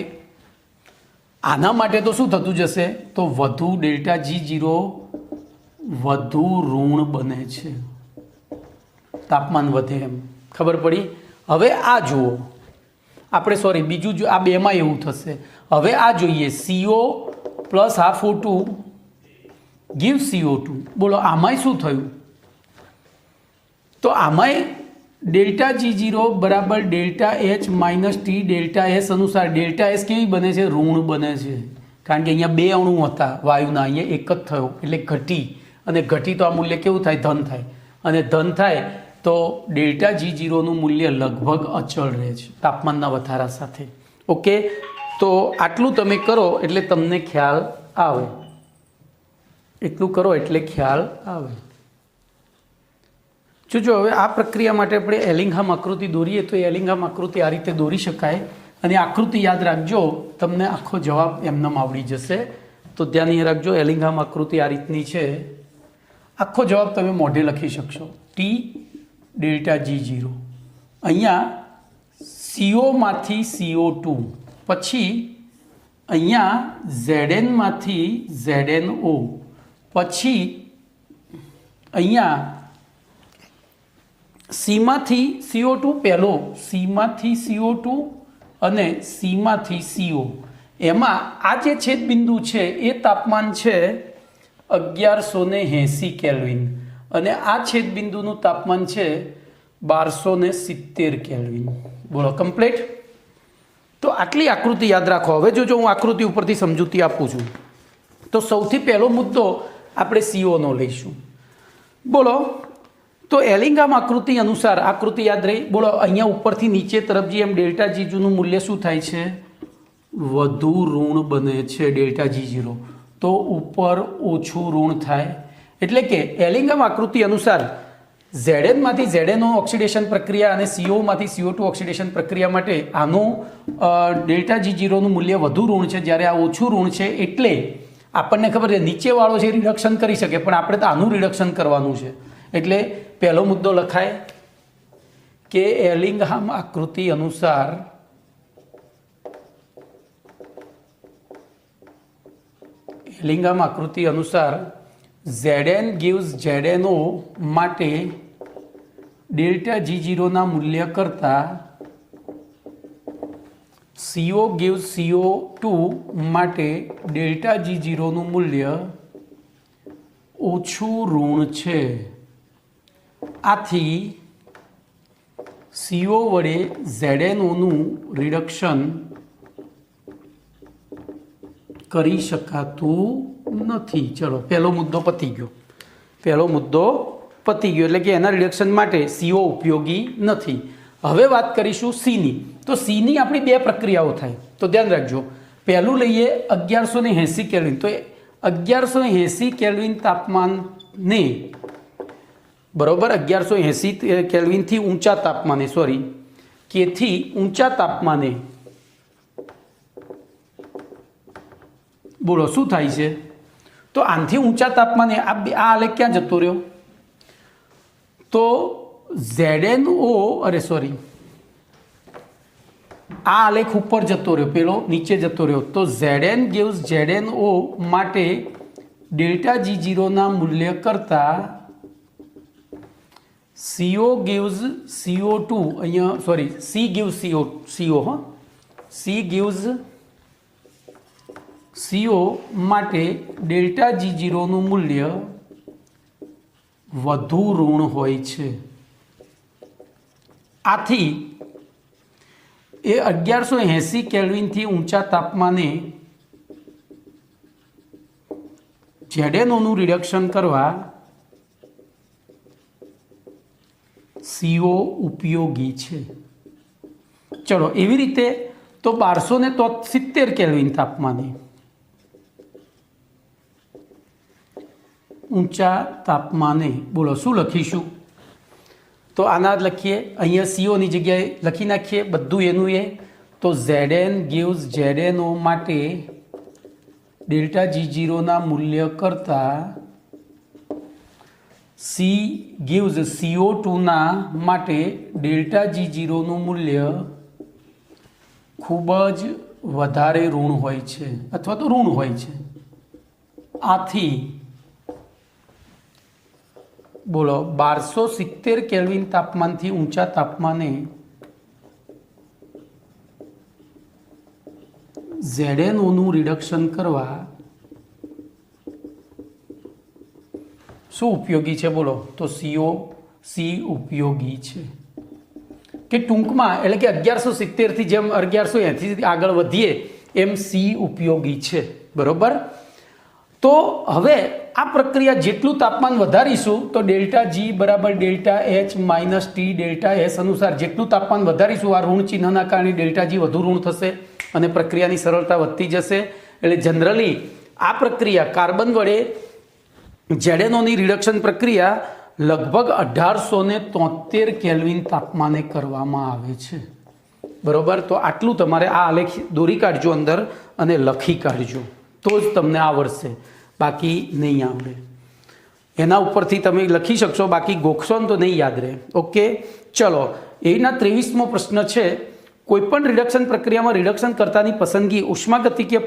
આના માટે તો શું થતું જશે? તો વધુ ડેલ્ટા G0 વધુ ઋણ બને છે, તાપમાન વધે એમ. ખબર પડી? હવે આ જુઓ, આપણે બીજું આ બેમાં એવું થશે. હવે આ જોઈએ, CO plus half O2 give CO2. બોલો, આમાંય શું થયું? તો આમાંય ડેલ્ટા G0 બરાબર delta H minus T delta S અનુસાર ડેલ્ટા S કેવી બને છે? ઋણ બને છે. કારણ કે અહીંયા 2 અણુ હતા વાયુના, અહીંયા એક જ થયો એટલે ઘટી, અને ઘટી તો આ મૂલ્ય કેવું થાય? ધન થાય. અને ધન થાય તો ડેલ્ટા G0નું મૂલ્ય લગભગ અચળ રહે છે તાપમાનના વધારા સાથે. ઓકે, તો આટલું તમે કરો એટલે તમને ખ્યાલ આવે. એટલું કરો એટલે ખ્યાલ આવે. જો હવે આ પ્રક્રિયા માટે આપણે એલિંગહામ આકૃતિ દોરીએ તો એલિંગહામ આકૃતિ આ રીતે દોરી શકાય. અને આકૃતિ યાદ રાખજો, તમને આખો જવાબ એમનેમ આવડી જશે. તો ધ્યાન રાખજો, એલિંગહામ આકૃતિ આ રીતની છે. આખો જવાબ તમે મોઢે લખી શકશો. T ડેલ્ટા G0, અહીંયા CO માંથી CO2, પછી અહીંયા ZN માંથી ZNO, પછી અહીંયા C માંથી CO2 પહેલો, C માંથી CO2 અને C માંથી CO. એમાં આ જે છેદબિંદુ છે એ તાપમાન છે 1180 કેલ્વિન, અને આ છેદબિંદુનું તાપમાન છે 1270 કેલ્વિન. બોલો, કમ્પ્લીટ. તો આટલી આકૃતિ યાદ રાખો. હવે જો હું આકૃતિ ઉપરથી સમજૂતી આપું છું, તો સૌથી પહેલો મુદ્દો આપણે CO નો લઈશું. બોલો, તો એલિંગહામ આકૃતિ અનુસાર આકૃતિ યાદ રહી. બોલો, અહીંયા ઉપરથી નીચે તરફ જઈએ એમ ડેલ્ટા G0નું મૂલ્ય શું થાય છે? વધુ ઋણ બને છે ડેલ્ટા G0, તો ઉપર ઓછું ઋણ થાય. એટલે કે એલિંગહામ આકૃતિ અનુસાર ZN માંથી ZNO ઓક્સિડેશન પ્રક્રિયા અને CO માંથી CO2 ઓક્સિડેશન પ્રક્રિયા માટે આનું ડેલ્ટા G0નું મૂલ્ય વધુ ઋણ છે, જ્યારે આ ઓછું ઋણ છે. એટલે આપણને ખબર છે નીચેવાળો છે રિડક્શન કરી શકે, પણ આપણે તો આનું રિડક્શન કરવાનું છે. એટલે પહેલો મુદ્દો લખાય કે એલિંગહામ આકૃતિ અનુસાર Zn gives Zno માટે ડેલ્ટા G0 ના મૂલ્ય કરતા CO gives CO2 માટે ડેલ્ટા G0 નું મૂલ્ય ઓછું ઋણ છે. આથી CO વડે Zno નું રિડક્શન કરી શકાતું નથી. ચલો પહેલો મુદ્દો પતી ગયો. એટલે કે એના રિડક્શન માટે CO ઉપયોગી નથી. હવે વાત કરીશું Cની. તો Cની આપણી બે પ્રક્રિયાઓ થાય. તો ધ્યાન રાખજો, પહેલું લઈએ 1180 કેલ્વિન. તો 1180 કેલ્વિન તાપમાનને બરોબર 1180 કેલ્વિનથી ઊંચા તાપમાને કેથી ઊંચા તાપમાને બોલો શું થાય છે? તો આનાથી ઊંચા તાપમાને આ આલેખ ક્યાં જતો રહ્યો? તો Zno આ આલેખ ઉપર જતો રહ્યો, પેલો નીચે જતો રહ્યો. તો Zn gives Zno માટે ડેલ્ટા G0 ના મૂલ્ય કરતા CO gives CO2 અહીંયા C gives CO માટે ડેલ્ટા G0 નું મૂલ્ય વધુ ઋણ હોય છે. આથી એ 1180 કેલ્વિનથી ઊંચા તાપમાને Zno નું રિડક્શન કરવા CO ઉપયોગી છે. ચલો એવી રીતે તો 1270 કેલ્વિન તાપમાને ઊંચા તાપમાને બોલો શું લખીશું? તો આના જ લખીએ, અહીંયા COની જગ્યાએ લખી નાખીએ બધું એનું એ. તો Zn gives Zno માટે ડેલ્ટા G0 ના મૂલ્ય કરતા C gives CO2 ના માટે ડેલ્ટા G0 નું મૂલ્ય ખૂબ જ વધારે ઋણ હોય છે અથવા તો ઋણ હોય છે. આથી બોલો 1270 કેલ્વિન તાપમાનથી ઊંચા તાપમાને Zno નું રિડક્શન કરવા શું ઉપયોગી છે બોલો? તો C ઉપયોગી છે. કે ટૂંકમાં એટલે કે 1170 થી જેમ 1180 થી આગળ વધીએ એમ C ઉપયોગી છે. બરોબર. તો હવે આ પ્રક્રિયા જેટલું તાપમાન વધારીશું તો ડેલ્ટા G બરાબર delta H minus T delta S અનુસાર જેટલું તાપમાન વધારીશું આ ઋણ ચિહ્નના કારણે ડેલ્ટા G વધુ ઋણ થશે અને પ્રક્રિયાની સરળતા વધતી જશે. એટલે જનરલી આ પ્રક્રિયા કાર્બન વડે Znoની રિડક્શન પ્રક્રિયા લગભગ 1873 કેલ્વિન તાપમાને કરવામાં આવે છે. બરોબર. તો આટલું તમારે આ આલેખ દોરી કાઢજો અંદર અને લખી કાઢજો, તો જ તમને આવડશે, બાકી નહીં આવડે. એના ઉપરથી તમે લખી શકશો, બાકી ગોખશો ને તો નહીં યાદ રહે. ઓકે, ચલો એના 23મો પ્રશ્ન છે. કોઈપણ રિડક્શન પ્રક્રિયામાં રિડક્શન કર્તાની પસંદગી ઉષ્માગતિકીય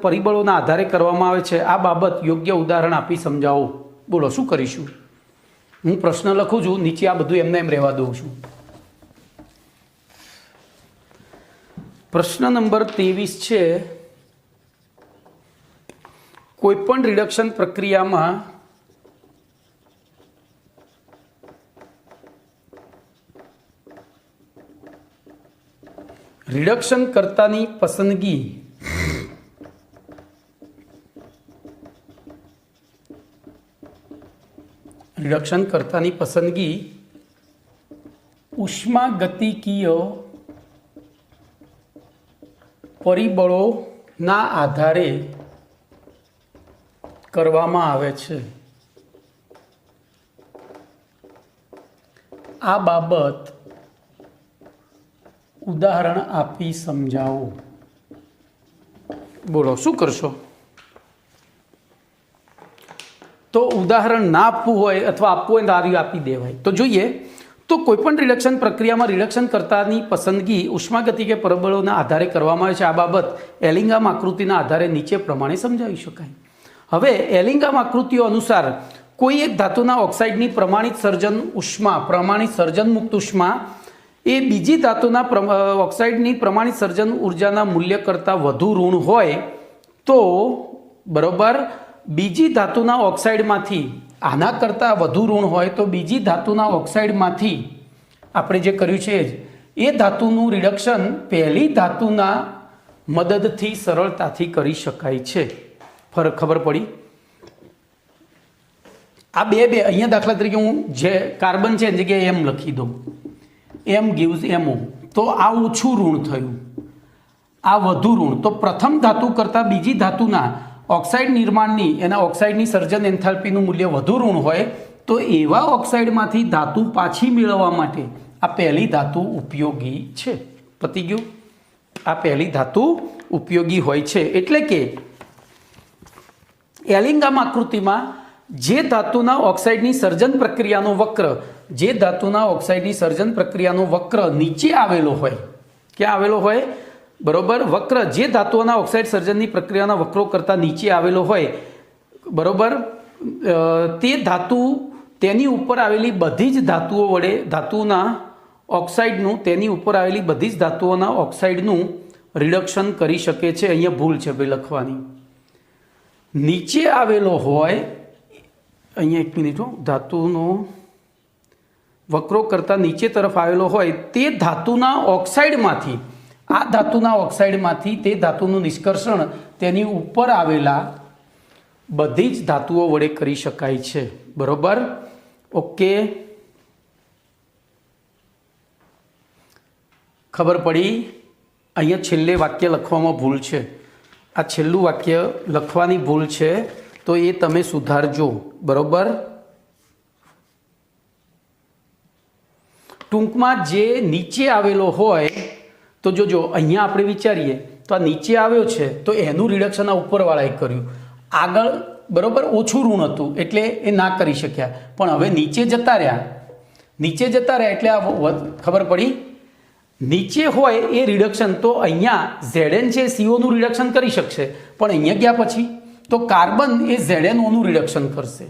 પરિબળોના આધારે કરવામાં આવે છે. આ બાબત યોગ્ય ઉદાહરણ આપી સમજાવો. બોલો શું કરીશું? હું પ્રશ્ન લખું છું, નીચે આ બધું એમને એમ રહેવા દઉં છું. પ્રશ્ન નંબર 23 છે. કોઈપણ રિડક્શન પ્રક્રિયામાં રિડક્શન કર્તાની પસંદગી ઉષ્માગતિકીય પરિબળોના આધારે કરવામાં આવે છે. આ બાબત ઉદાહરણ આપી સમજાવો. બોલો શું કરશો? તો ઉદાહરણ ના આપવું હોય અથવા આપવું હોય તો આર્યું આપી દેવાય. તો જોઈએ તો કોઈપણ રિડક્શન પ્રક્રિયામાં રિડક્શન કર્તાની પસંદગી ઉષ્માગતિકે પરબળોના આધારે કરવામાં આવે છે. આ બાબત એલિંગામ આકૃતિના આધારે નીચે પ્રમાણે સમજાવી શકાય. હવે એલિંગામ આકૃતિઓ અનુસાર કોઈ એક ધાતુના ઓક્સાઇડની પ્રમાણિત સર્જન મુક્ત ઉષ્મા એ બીજી ધાતુના ઓક્સાઇડની પ્રમાણિત સર્જન ઉર્જાના મૂલ્ય કરતાં વધુ ઋણ હોય તો બરોબર બીજી ધાતુના ઓક્સાઇડમાંથી આના કરતાં વધુ ઋણ હોય તો બીજી ધાતુના ઓક્સાઇડમાંથી આપણે જે કર્યું છે એ ધાતુનું રિડક્શન પહેલી ધાતુના મદદથી સરળતાથી કરી શકાય છે. ફરક ખબર પડી? આ બે અહીંયા દાખલા તરીકે હું જે કાર્બન છે એની જગ્યાએ એમ લખી દઉં, એમ ગીવ્સ એમઓ, તો આ ઓછું ઋણ થયું, આ વધુ ઋણ. તો પ્રથમ ધાતુ કરતાં બીજી ધાતુના ઓક્સાઇડ નિર્માણની એના ઓક્સાઇડની સર્જન એન્થાલ્પીનું મૂલ્ય વધુ ઋણ હોય તો એવા ઓક્સાઇડમાંથી ધાતુ પાછી મેળવવા માટે આ પહેલી ધાતુ ઉપયોગી છે. પતી ગયું? આ પહેલી ધાતુ ઉપયોગી હોય છે. એટલે કે એલિંગામ આકૃતિમાં જે ધાતુના ઓક્સાઇડની સર્જન પ્રક્રિયાનો વક્ર નીચે આવેલો હોય, ક્યાં આવેલો હોય? બરોબર, વક્ર જે ધાતુઓના ઓક્સાઇડ સર્જનની પ્રક્રિયાના વક્રો કરતાં નીચે આવેલો હોય, બરોબર, તે ધાતુ તેની ઉપર આવેલી બધી જ ધાતુઓ વડે તેની ઉપર આવેલી બધી જ ધાતુઓના ઓક્સાઇડનું રિડક્શન કરી શકે છે. અહીંયા ભૂલ છે ભાઈ લખવાની. નીચે આવેલો હોય, અહીંયા એક મિનિટ, ધાતુનો વક્રો કરતાં નીચે તરફ આવેલો હોય તે ધાતુના ઓક્સાઇડમાંથી તે ધાતુનું નિષ્કર્ષણ તેની ઉપર આવેલા બધી જ ધાતુઓ વડે કરી શકાય છે. બરોબર? ઓકે, ખબર પડી? અહીંયા છેલ્લે વાક્ય લખવામાં ભૂલ છે. આ છેલ્લું વાક્ય લખવાની ભૂલ છે, તો એ તમે સુધારજો. બરોબર? ટૂંકમાં જે નીચે આવેલો હોય તો જોજો, અહીંયા આપણે વિચારીએ તો આ નીચે આવ્યો છે તો એનું રિડક્શન આ ઉપરવાળાએ કર્યું. આગળ બરોબર ઓછું ઋણ હતું એટલે એ ના કરી શક્યા, પણ હવે નીચે જતા રહ્યા એટલે આ ખબર પડી? નીચે હોય એ રિડક્શન તો અહીંયા ZN છે COનું રિડક્શન કરી શકશે, પણ અહીંયા ગયા પછી તો કાર્બન એ ZNOનું રિડક્શન કરશે.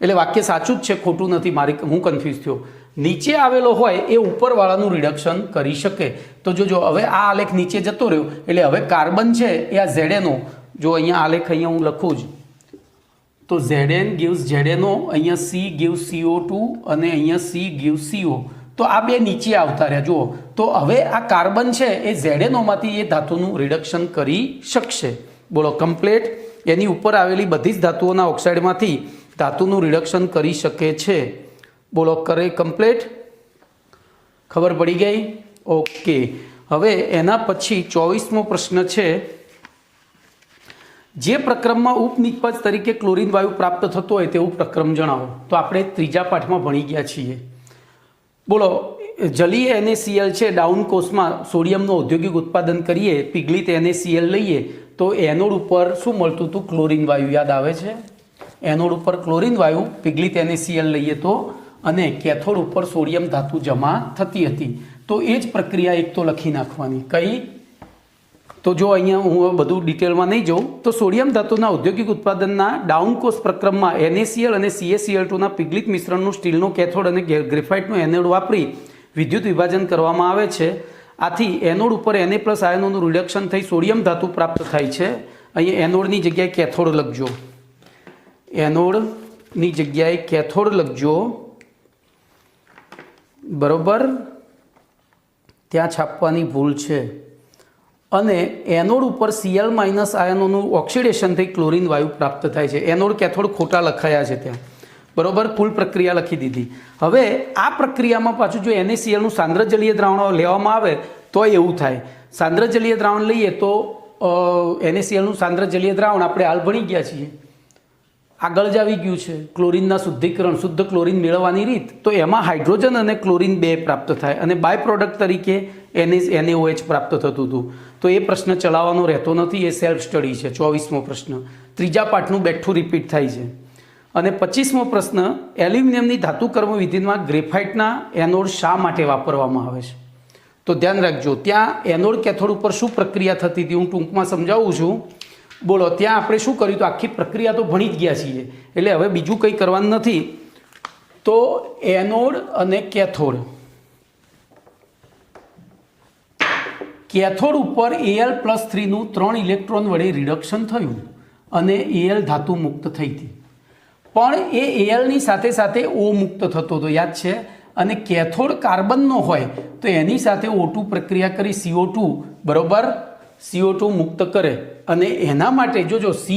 એટલે વાક્ય સાચું જ છે, ખોટું નથી. હું કન્ફ્યુઝ થયો. નીચે આવેલો હોય એ ઉપરવાળાનું રિડક્શન કરી શકે. તો જોજો હવે આ આલેખ નીચે જતો રહ્યો એટલે હવે કાર્બન છે એ આ ZNO, જો અહીંયા આલેખ અહીંયા હું લખું જ તો ZN gives ZNO, અહીંયા C gives CO2 અને અહીંયા C gives CO. તો આ બે નીચે આવતા રહ્યા. જુઓ તો હવે આ કાર્બન છે એ ZNOમાંથી એ ધાતુનું રિડક્શન કરી શકશે. બોલો કમ્પ્લેટ. એની ઉપર આવેલી બધી જ ધાતુઓના ઓક્સાઇડમાંથી ધાતુનું રિડક્શન કરી શકે છે. બોલો કરે કમ્પ્લેટ? ખબર પડી ગઈ? ઓકે. હવે એના પછી 24મો પ્રશ્ન છે, જે પ્રક્રમમાં ઉપનિષ્પજ તરીકે ક્લોરીન વાયુ પ્રાપ્ત થતો હોય તેવું પ્રક્રમ જણાવો. તો આપણે ત્રીજા પાઠમાં ભણી ગયા છીએ. બોલો, જલીય NaCl છે, ડાઉન કોષમાં સોડિયમનું ઔદ્યોગિક ઉત્પાદન કરીએ, પીગળિત NaCl લઈએ તો એનોડ ઉપર શું મળતું હતું? ક્લોરીન વાયુ. યાદ આવે છે? એનોડ ઉપર ક્લોરીન વાયુ, પીગળિત NaCl લઈએ તો, અને કેથોડ ઉપર સોડિયમ ધાતુ જમા થતી હતી. તો એ જ પ્રક્રિયા એક તો લખી નાખવાની. કઈ? તો જો અહીંયા હું બધું ડિટેલમાં નહીં જાઉં તો સોડિયમ ધાતુના ઔદ્યોગિક ઉત્પાદનના ડાઉનકોષ પ્રક્રમમાં NaCl અને CaCl2ના પીગળિત મિશ્રણનું સ્ટીલનો કેથોડ અને ગ્રેફાઇટનો એનોડ વાપરી વિદ્યુત વિભાજન કરવામાં આવે છે. આથી એનોડ ઉપર Na+ આયનોનું રિડક્શન થઈ સોડિયમ ધાતુ પ્રાપ્ત થાય છે. અહીંયા એનોડની જગ્યાએ કેથોડ લખજો, એનોડની જગ્યાએ કેથોડ લખજો. બરોબર? ત્યાં છાપવાની ભૂલ છે. અને એનોડ ઉપર Cl- આયનોનું ઓક્સિડેશન થઈ ક્લોરીન વાયુ પ્રાપ્ત થાય છે. એનોડ કેથોડ ખોટા લખાયા છે ત્યાં. બરોબર? ફૂલ પ્રક્રિયા લખી દીધી. હવે આ પ્રક્રિયામાં પાછું જો NaClનું સાંદ્ર જલીય દ્રાવણ લેવામાં આવે તો એવું થાય. સાંદ્ર જલીય દ્રાવણ લઈએ તો NaClનું સાંદ્ર જલીય દ્રાવણ આપણે હાલ ભણી ગયા છીએ, આગળ જ આવી ગયું છે. ક્લોરીનના શુદ્ધિકરણ, શુદ્ધ ક્લોરીન મેળવવાની રીત, તો એમાં હાઇડ્રોજન અને ક્લોરીન 2 પ્રાપ્ત થાય અને બાય પ્રોડક્ટ તરીકે NaOH પ્રાપ્ત થતું હતું. તો એ પ્રશ્ન ચલાવવાનો રહેતો નથી, એ સેલ્ફ સ્ટડી છે. 24મો પ્રશ્ન ત્રીજા પાઠનું બેઠું રિપીટ થાય છે. અને 25મો પ્રશ્ન, એલ્યુમિનિયમની ધાતુ કર્મ વિધિમાં ગ્રેફાઇટના એનોડ શા માટે વાપરવામાં આવે છે? તો ધ્યાન રાખજો, ત્યાં એનોડ કેથોડ ઉપર શું પ્રક્રિયા થતી હતી હું ટૂંકમાં સમજાવું છું. બોલો, ત્યાં આપણે શું કર્યું? તો આખી પ્રક્રિયા તો ભણી જ ગયા છીએ, એટલે હવે બીજું કંઈ કરવાનું નથી. તો એનોડ અને કેથોડ, કેથોડ ઉપર Al+3નું 3 ઇલેક્ટ્રોન વડે રિડક્શન થયું અને Al ધાતુ મુક્ત થઈ હતી. પણ એ Alની સાથે સાથે O મુક્ત થતો હતો, યાદ છે? અને કેથોડ કાર્બનનો હોય તો એની સાથે O2 પ્રક્રિયા કરી CO2, બરોબર, CO2 મુક્ત કરે. અને એના માટે જોજો, C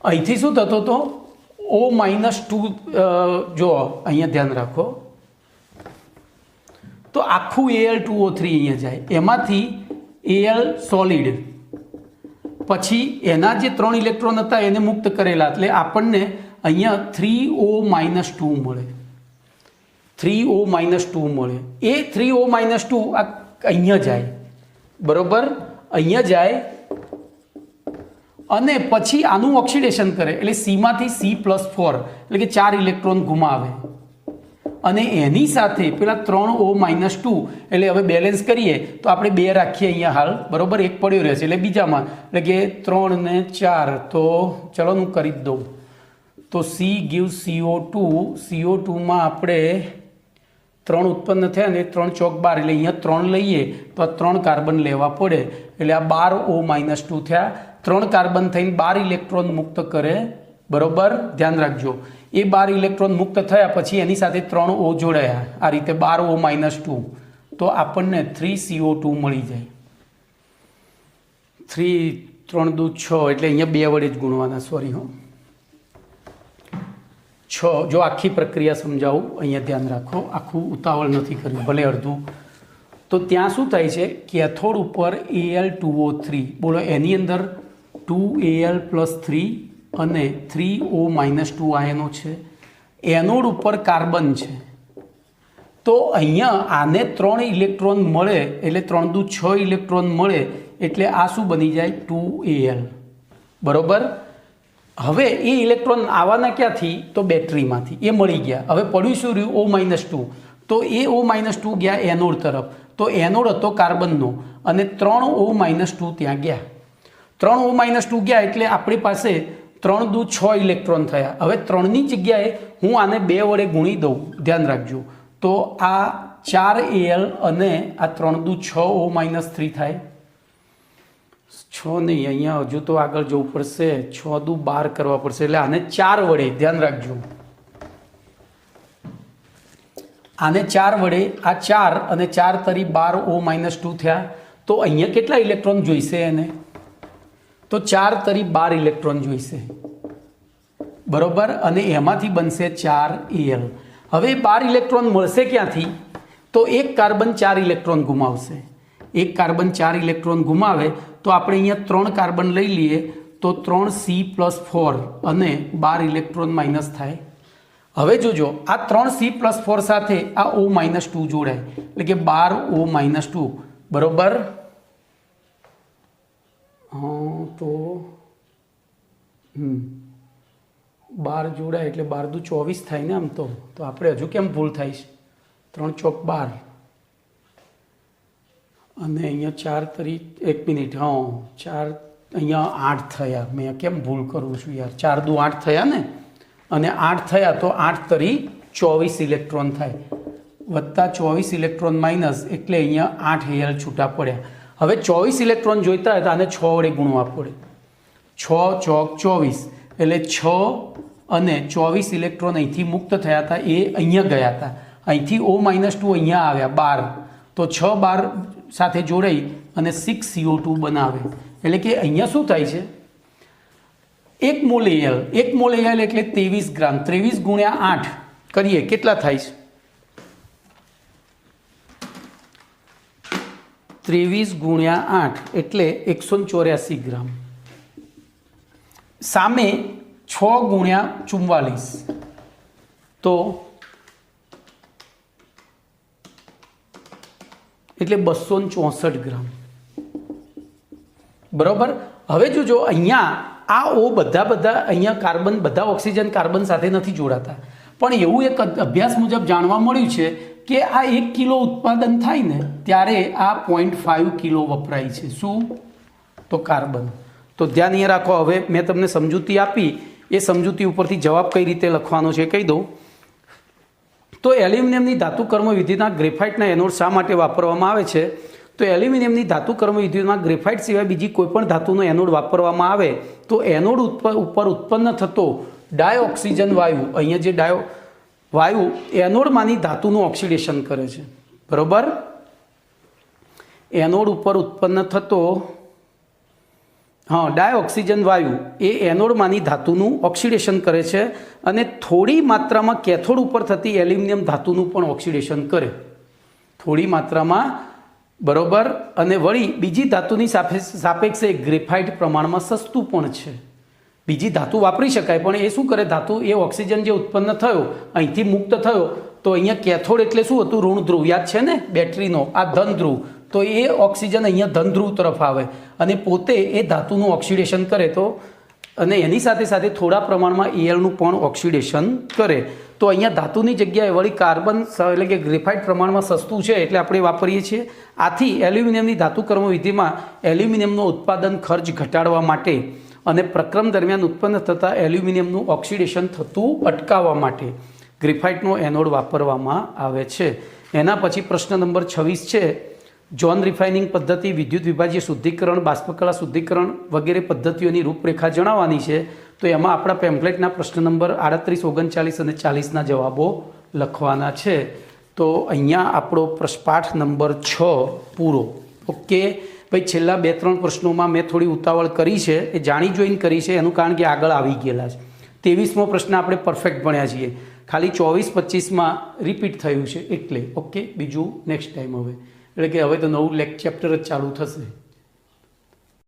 અહીંથી શું થતો હતો? O-2. જો અહીંયા ધ્યાન રાખો, તો આખું Al2O3 અહીંયા જાય, એમાંથી Al સોલિડ, પછી એના જે 3 ઇલેક્ટ્રોન હતા એને મુક્ત કરેલા, એટલે આપણને અહીંયા 3O-2 મળે. 3O-2 મળે. એ 3O-2 અહીંયા જાય, બરોબર, અહીંયા જાય અને પછી આનું ઓક્સિડેશન કરે, એટલે સીમાંથી C+4, એટલે કે 4 ઇલેક્ટ્રોન ગુમાવે. અને એની સાથે પેલા 3O-2, એટલે હવે બેલેન્સ કરીએ તો આપણે 2 રાખીએ અહીંયા હાલ, બરોબર, એક પડ્યો રહેશે, એટલે બીજામાં, એટલે કે 3 ને 4, તો ચલો હું કરી જ દઉં. તો C gives CO2, CO2માં આપણે 3 ઉત્પન્ન થયા ને 3 ચોક 12, એટલે અહીંયા 3 લઈએ તો આ 3 કાર્બન લેવા પડે, એટલે આ 12O-2 થયા. 3 કાર્બન થઈને 12 ઇલેક્ટ્રોન મુક્ત કરે, બરોબર, ધ્યાન રાખજો. એ 12 ઇલેક્ટ્રોન મુક્ત થયા પછી એની સાથે 3 O જોડાયા, આ રીતે 12O-2, તો આપણને 3CO2 મળી જાય. 3 3 દુ 6, એટલે અહીંયા 2 વડે જ ગુણવાના, સોરી હો, 6. જો આખી પ્રક્રિયા સમજાવું, અહીંયા ધ્યાન રાખો, આખું ઉતાવળ નથી કર્યું, ભલે અડધું. તો ત્યાં શું થાય છે? કેથોડ ઉપર Al2O3, બોલો, એની અંદર 2Al+3 અને 3O-2 આયનો છે. એનોડ ઉપર કાર્બન છે, તો અહીંયા આને 3 ઇલેક્ટ્રોન મળે, એટલે 3 દુ 6 ઇલેક્ટ્રોન મળે, એટલે આ શું બની જાય? 2Al, બરોબર. હવે એ ઇલેક્ટ્રોન આવવાના ક્યાંથી? તો બેટરીમાંથી, એ મળી ગયા. હવે પડ્યું શું રહ્યું? O-2, તો એ O-2 ગયા એનોડ તરફ, તો એનોડ હતો કાર્બનનો, અને 3O-2 ત્યાં ગયા. 3O-2 ગયા એટલે આપણી પાસે 3 દુ 6 ઇલેક્ટ્રોન થયા. હવે 3ની જગ્યાએ હું આને 2 વડે ગુણી દઉં, ધ્યાન રાખજો, તો આ 4Al અને આ 3 દુ 6O-3 થાય. 6 નહીં, અહીંયા હજુ તો આગળ જવું પડશે, 6 દુ 12 કરવા પડશે, એટલે આને 4 વડે, ધ્યાન રાખજો, આને 4 વડે, આ 4 અને 4 તરી 12O-2 થયા. તો અહીંયા કેટલા ઇલેક્ટ્રોન જોઈશે એને? તો 4 તરી 12 ઇલેક્ટ્રોન જોઈશે, બરોબર, અને એમાંથી બનશે 4Al. હવે 12 ઇલેક્ટ્રોન મળશે ક્યાંથી? તો એક કાર્બન 4 ઇલેક્ટ્રોન ગુમાવશે. એક કાર્બન 4 ઇલેક્ટ્રોન ગુમાવે તો આપણે અહીંયા 3 કાર્બન લઈ લઈએ, તો 3C+4 અને 12 ઇલેક્ટ્રોન માઇનસ થાય. હવે જોજો, આ 3C+4 સાથે આ O-2 જોડાય, એટલે કે 12O-2, બરોબર. તો 12 જોડાય એટલે 12 દુ 24 થાય ને. આમ તો આપણે હજુ કેમ ભૂલ થાય છે? 3 ચોક 12 અને અહીંયા 4 તરી, 1 મિનિટ, 4 અહીંયા 8 થયા. મેં કેમ ભૂલ કરું છું યાર? 4 દુ 8 થયા ને, અને 8 થયા તો 8 તરી 24 ઇલેક્ટ્રોન થાય, વત્તા 24 ઇલેક્ટ્રોન માઇનસ, એટલે અહીંયા 8 Al છૂટા પડ્યા. હવે 24 ઇલેક્ટ્રોન જોઈતા હોય તો આને 6 વડે ગુણવા પડે. 6 ચોક 24, એટલે 6 અને 24 ઇલેક્ટ્રોન અહીંથી મુક્ત થયા હતા, એ અહીંયા ગયા હતા. અહીંથી O-2 અહીંયા આવ્યા 12, તો 6 12 સાથે જોડાઈ અને 6CO2 બનાવે. એટલે કે અહીંયા શું થાય છે? 1 મોલ Al, 1 મોલ Al એટલે 23 ગ્રામ. 23 ગુણ્યા 8 કરીએ, કેટલા થાય છે? 23 ગુણ્યા 8 એટલે 184 ગ્રામ. સામે 6 ગુણ્યા 44, તો એટલે 264 ગ્રામ, બરોબર. હવે જોજો, અહીંયા આ ઓ બધા અહીંયા કાર્બન બધા ઓક્સિજન કાર્બન સાથે નથી જોડાતા, પણ એવું એક અભ્યાસ મુજબ જાણવા મળ્યું છે કે આ 1 કિલો ઉત્પાદન થાય ને ત્યારે આ 0.5 કિલો વપરાય છે. શું? તો કાર્બન. તો ધ્યાન અહીંયા રાખો. હવે મેં તમને સમજૂતી આપી, એ સમજૂતી ઉપરથી જવાબ કઈ રીતે લખવાનો છે કહી દઉં. તો એલ્યુમિનિયમની ધાતુ કર્મ વિધિના ગ્રેફાઇટના એનોડ શા માટે વાપરવામાં આવે છે? તો એલ્યુમિનિયમની ધાતુ કર્મ વિધિમાં ગ્રેફાઇટ સિવાય બીજી કોઈ પણ ધાતુનો એનોડ વાપરવામાં આવે તો એનોડ ઉપર ઉત્પન્ન થતો ડાયઓક્સિજન વાયુ, અહીંયા જે વાયુ એનોડમાંની ધાતુનું ઓક્સિડેશન કરે છે. બરોબર? એનોડ ઉપર ઉત્પન્ન થતો ડાયઓક્સિજન વાયુ એ એનોડમાંની ધાતુનું ઓક્સિડેશન કરે છે અને થોડી માત્રામાં કેથોડ ઉપર થતી એલ્યુમિનિયમ ધાતુનું પણ ઓક્સિડેશન કરે. થોડી માત્રામાં. બરોબર? અને વળી બીજી ધાતુની સાપેક્ષે ગ્રેફાઇટ પ્રમાણમાં સસ્તું પણ છે. બીજી ધાતુ વાપરી શકાય, પણ એ શું કરે? ધાતુ એ ઓક્સિજન જે ઉત્પન્ન થયો અહીંથી મુક્ત થયો તો અહીંયા કેથોડ એટલે શું હતું? ઋણ ધ્રુવ. યાદ છે ને બેટરીનો? આ ધન ધ્રુવ. તો એ ઓક્સિજન અહીંયા ધન ધ્રુવ તરફ આવે અને પોતે એ ધાતુનું ઓક્સિડેશન કરે તો, અને એની સાથે સાથે થોડા પ્રમાણમાં એલનું પણ ઓક્સિડેશન કરે. તો અહીંયા ધાતુની જગ્યાએ વળી કાર્બન એટલે કે ગ્રેફાઇટ પ્રમાણમાં સસ્તું છે એટલે આપણે વાપરીએ છીએ. આથી એલ્યુમિનિયમની ધાતુ કર્મ વિધિમાં એલ્યુમિનિયમનો ઉત્પાદન ખર્ચ ઘટાડવા માટે અને પ્રક્રમ દરમિયાન ઉત્પન્ન થતા એલ્યુમિનિયમનું ઓક્સિડેશન થતું અટકાવવા માટે ગ્રેફાઇટનો એનોડ વાપરવામાં આવે છે. એના પછી પ્રશ્ન નંબર 26 છે. જોન રિફાઇનિંગ પદ્ધતિ, વિદ્યુત વિભાજ્ય શુદ્ધિકરણ, બાષ્પકળા શુદ્ધિકરણ વગેરે પદ્ધતિઓની રૂપરેખા જણાવવાની છે. તો એમાં આપણા પેમ્પલેટના પ્રશ્ન નંબર 38, 39 અને 40ના જવાબો લખવાના છે. તો અહીંયા આપણો પાઠ નંબર 6 પૂરો. ઓકે ભાઈ, છેલ્લા 2-3 પ્રશ્નોમાં મેં થોડી ઉતાવળ કરી છે, એ જાણી જોઈને કરી છે, એનું કારણ કે આગળ આવી ગયેલા છે. 23મો પ્રશ્ન આપણે પરફેક્ટ ભણ્યા છીએ, ખાલી 24-25માં રિપીટ થયું છે એટલે. ઓકે, બીજું નેક્સ્ટ ટાઈમ હવે, એટલે કે હવે તો નવું ચેપ્ટર જ ચાલુ થશે.